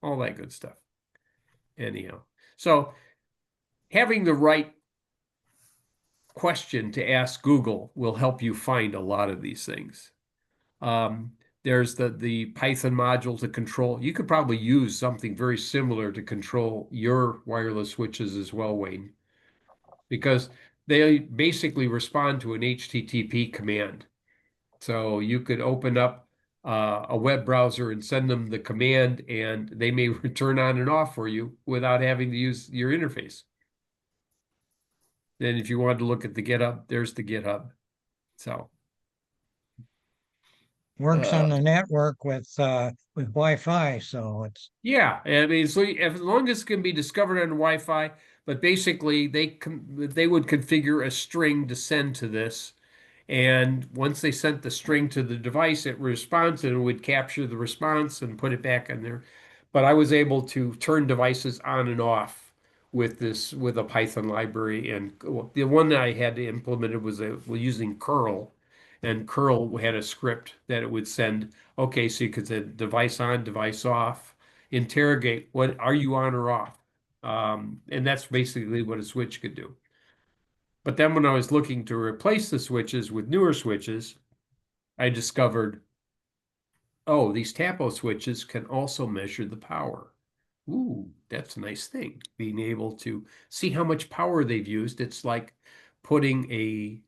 all that good stuff. Anyhow, so having the right question to ask Google will help you find a lot of these things. There's the Python module to control. You could probably use something very similar to control your wireless switches as well, Wayne, because they basically respond to an HTTP command. So you could open up a web browser and send them the command, and they may turn on and off for you without having to use your interface. Then if you wanted to look at the GitHub, there's the GitHub. So Works on the network with Wi-Fi, so it's yeah, I mean, so as long as it can be discovered on Wi-Fi, but basically they would configure a string to send to this, and once they sent the string to the device, it responds and it would capture the response and put it back in there. But I was able to turn devices on and off with a Python library, and the one that I had implemented was using curl, and curl had a script that it would send. Okay, so you could say device on, device off, interrogate what are you on or off, and that's basically what a switch could do. But then when I was looking to replace the switches with newer switches, I discovered, oh, these tapo switches can also measure the power. Ooh, that's a nice thing, being able to see how much power they've used. It's like putting a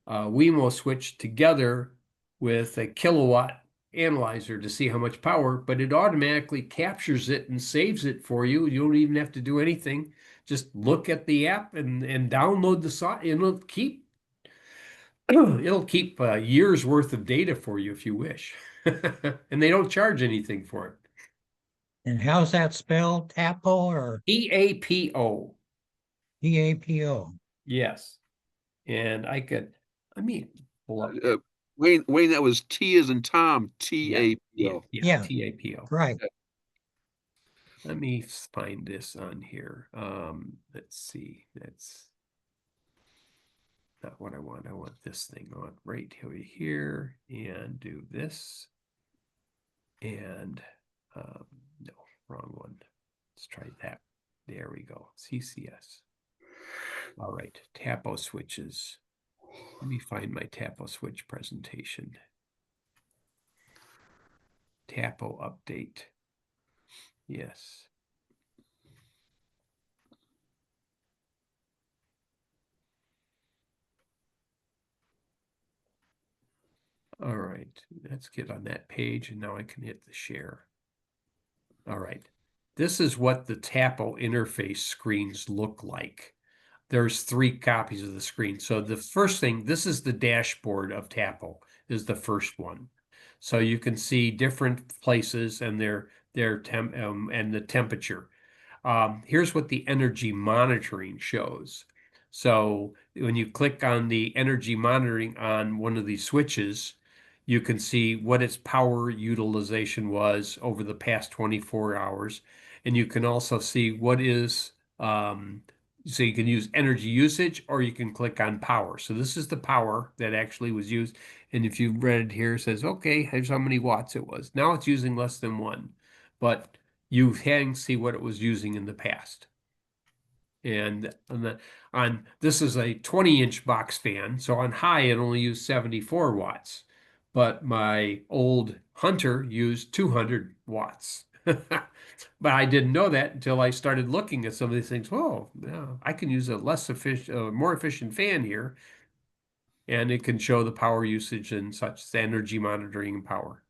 Wemo switch together with a kilowatt analyzer to see how much power, but it automatically captures it and saves it for you. You don't even have to do anything. Just look at the app and download the software. It'll keep years worth of data for you if you wish. And they don't charge anything for it. and how's that spelled? Tapo or EAPO. EAPO? Yes. And let me pull up. Wayne, that was T as in Tom, TAPO. Yeah. TAPO. Right. Let me find this on here. Let's see. That's not what I want. I want this thing on right here and do this. And no, wrong one. Let's try that. There we go. CCS. All right, tapo switches. Let me find my tapo switch presentation. Tapo update. Yes. All right, let's get on that page, and now I can hit the share. All right, this is what the tapo interface screens look like. There's 3 copies of the screen. So the first thing, this is the dashboard of tapo, is the first one. So you can see different places and their temp and the temperature. Here's what the energy monitoring shows. So when you click on the energy monitoring on one of these switches, you can see what its power utilization was over the past 24 hours. And you can also see what is, so you can use energy usage or you can click on power. So this is the power that actually was used. And if you read it here, it says, okay, here's how many watts it was. Now it's using less than 1. But you can see what it was using in the past. And this is a 20-inch box fan. So on high, it only used 74 watts. But my old Hunter used 200 watts. But I didn't know that until I started looking at some of these things. Oh, yeah, I can use a more efficient fan here. And it can show the power usage and such, the energy monitoring and power.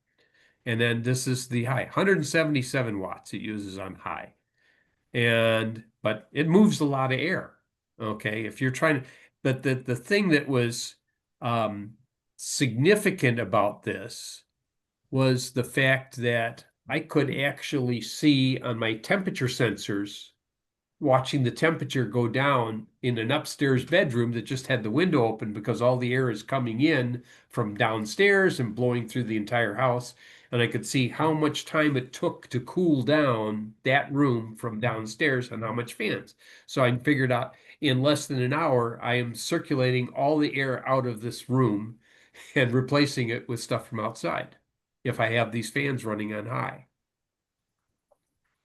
And then this is the high, 177 watts it uses on high. But it moves a lot of air. Okay, if you're trying to, but the thing that was significant about this was the fact that I could actually see on my temperature sensors, watching the temperature go down in an upstairs bedroom that just had the window open because all the air is coming in from downstairs and blowing through the entire house. And I could see how much time it took to cool down that room from downstairs and how much fans. So I figured out in less than an hour, I am circulating all the air out of this room and replacing it with stuff from outside if I have these fans running on high.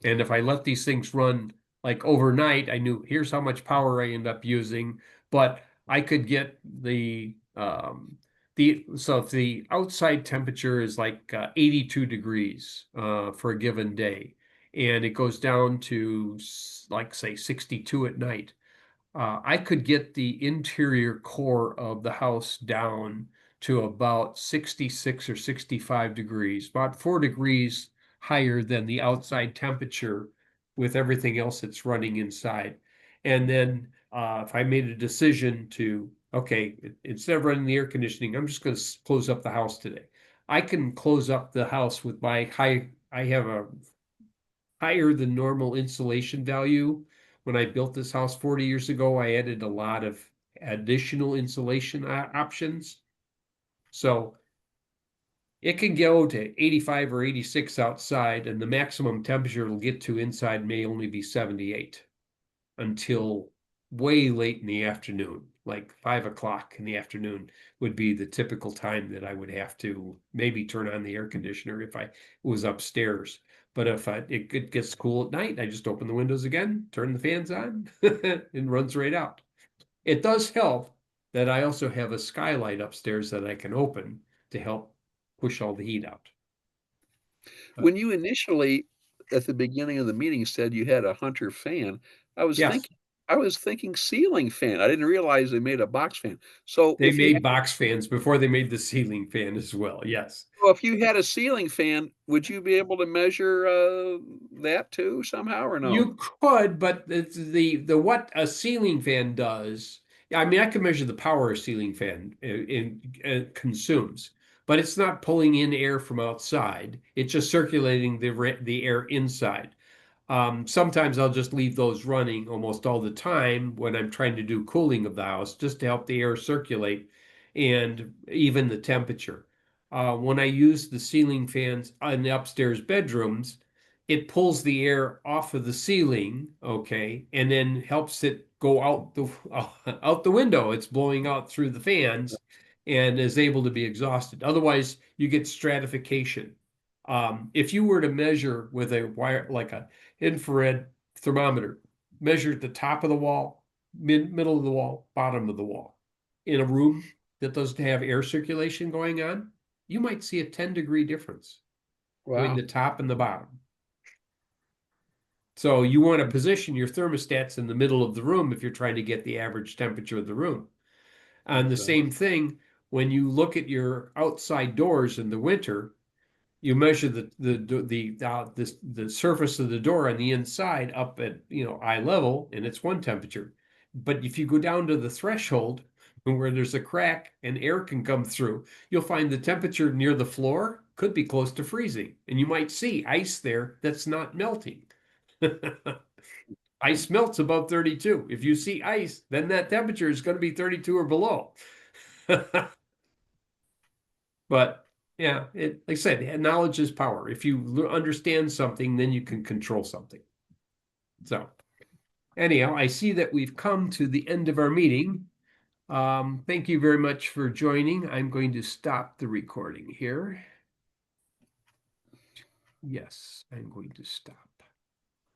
And if I let these things run like overnight, I knew here's how much power I end up using, but I could get the So if the outside temperature is like 82 degrees for a given day, and it goes down to like say 62 at night, I could get the interior core of the house down to about 66 or 65 degrees, about 4 degrees higher than the outside temperature with everything else that's running inside. And then if I made a decision to, okay, instead of running the air conditioning, I'm just going to close up the house today. I can close up the house with my I have a higher than normal insulation value. When I built this house 40 years ago, I added a lot of additional insulation options. So it can go to 85 or 86 outside, and the maximum temperature it'll get to inside may only be 78 until way late in the afternoon, like 5 o'clock in the afternoon would be the typical time that I would have to maybe turn on the air conditioner if I was upstairs. But if it gets cool at night, I just open the windows again, turn the fans on, and runs right out. It does help that I also have a skylight upstairs that I can open to help push all the heat out. When you initially, at the beginning of the meeting, said you had a Hunter fan, I was Yes, thinking I was thinking ceiling fan. I didn't realize they made a box fan. So they made box fans before they made the ceiling fan as well. Yes. if you had a ceiling fan, would you be able to measure that too somehow or no? You could, but it's the what a ceiling fan does. I mean, I can measure the power a ceiling fan consumes, but it's not pulling in air from outside. It's just circulating the air inside. Sometimes I'll just leave those running almost all the time when I'm trying to do cooling of the house, just to help the air circulate and even the temperature. When I use the ceiling fans in the upstairs bedrooms, it pulls the air off of the ceiling, okay, and then helps it go out out the window. It's blowing out through the fans and is able to be exhausted. Otherwise, you get stratification. If you were to measure with a wire, like a infrared thermometer, measure at the top of the wall, middle of the wall, bottom of the wall, in a room that doesn't have air circulation going on, you might see a 10-degree difference between Wow. the top and the bottom. So you want to position your thermostats in the middle of the room if you're trying to get the average temperature of the room. And the Okay. same thing, when you look at your outside doors in the winter, you measure the surface of the door on the inside up at eye level, and it's one temperature. But if you go down to the threshold where there's a crack and air can come through, you'll find the temperature near the floor could be close to freezing, and you might see ice there that's not melting. Ice melts above 32. If you see ice, then that temperature is going to be 32 or below. But yeah, like I said, knowledge is power. If you understand something, then you can control something. So anyhow, I see that we've come to the end of our meeting. Thank you very much for joining. I'm going to stop the recording here. Yes, I'm going to stop.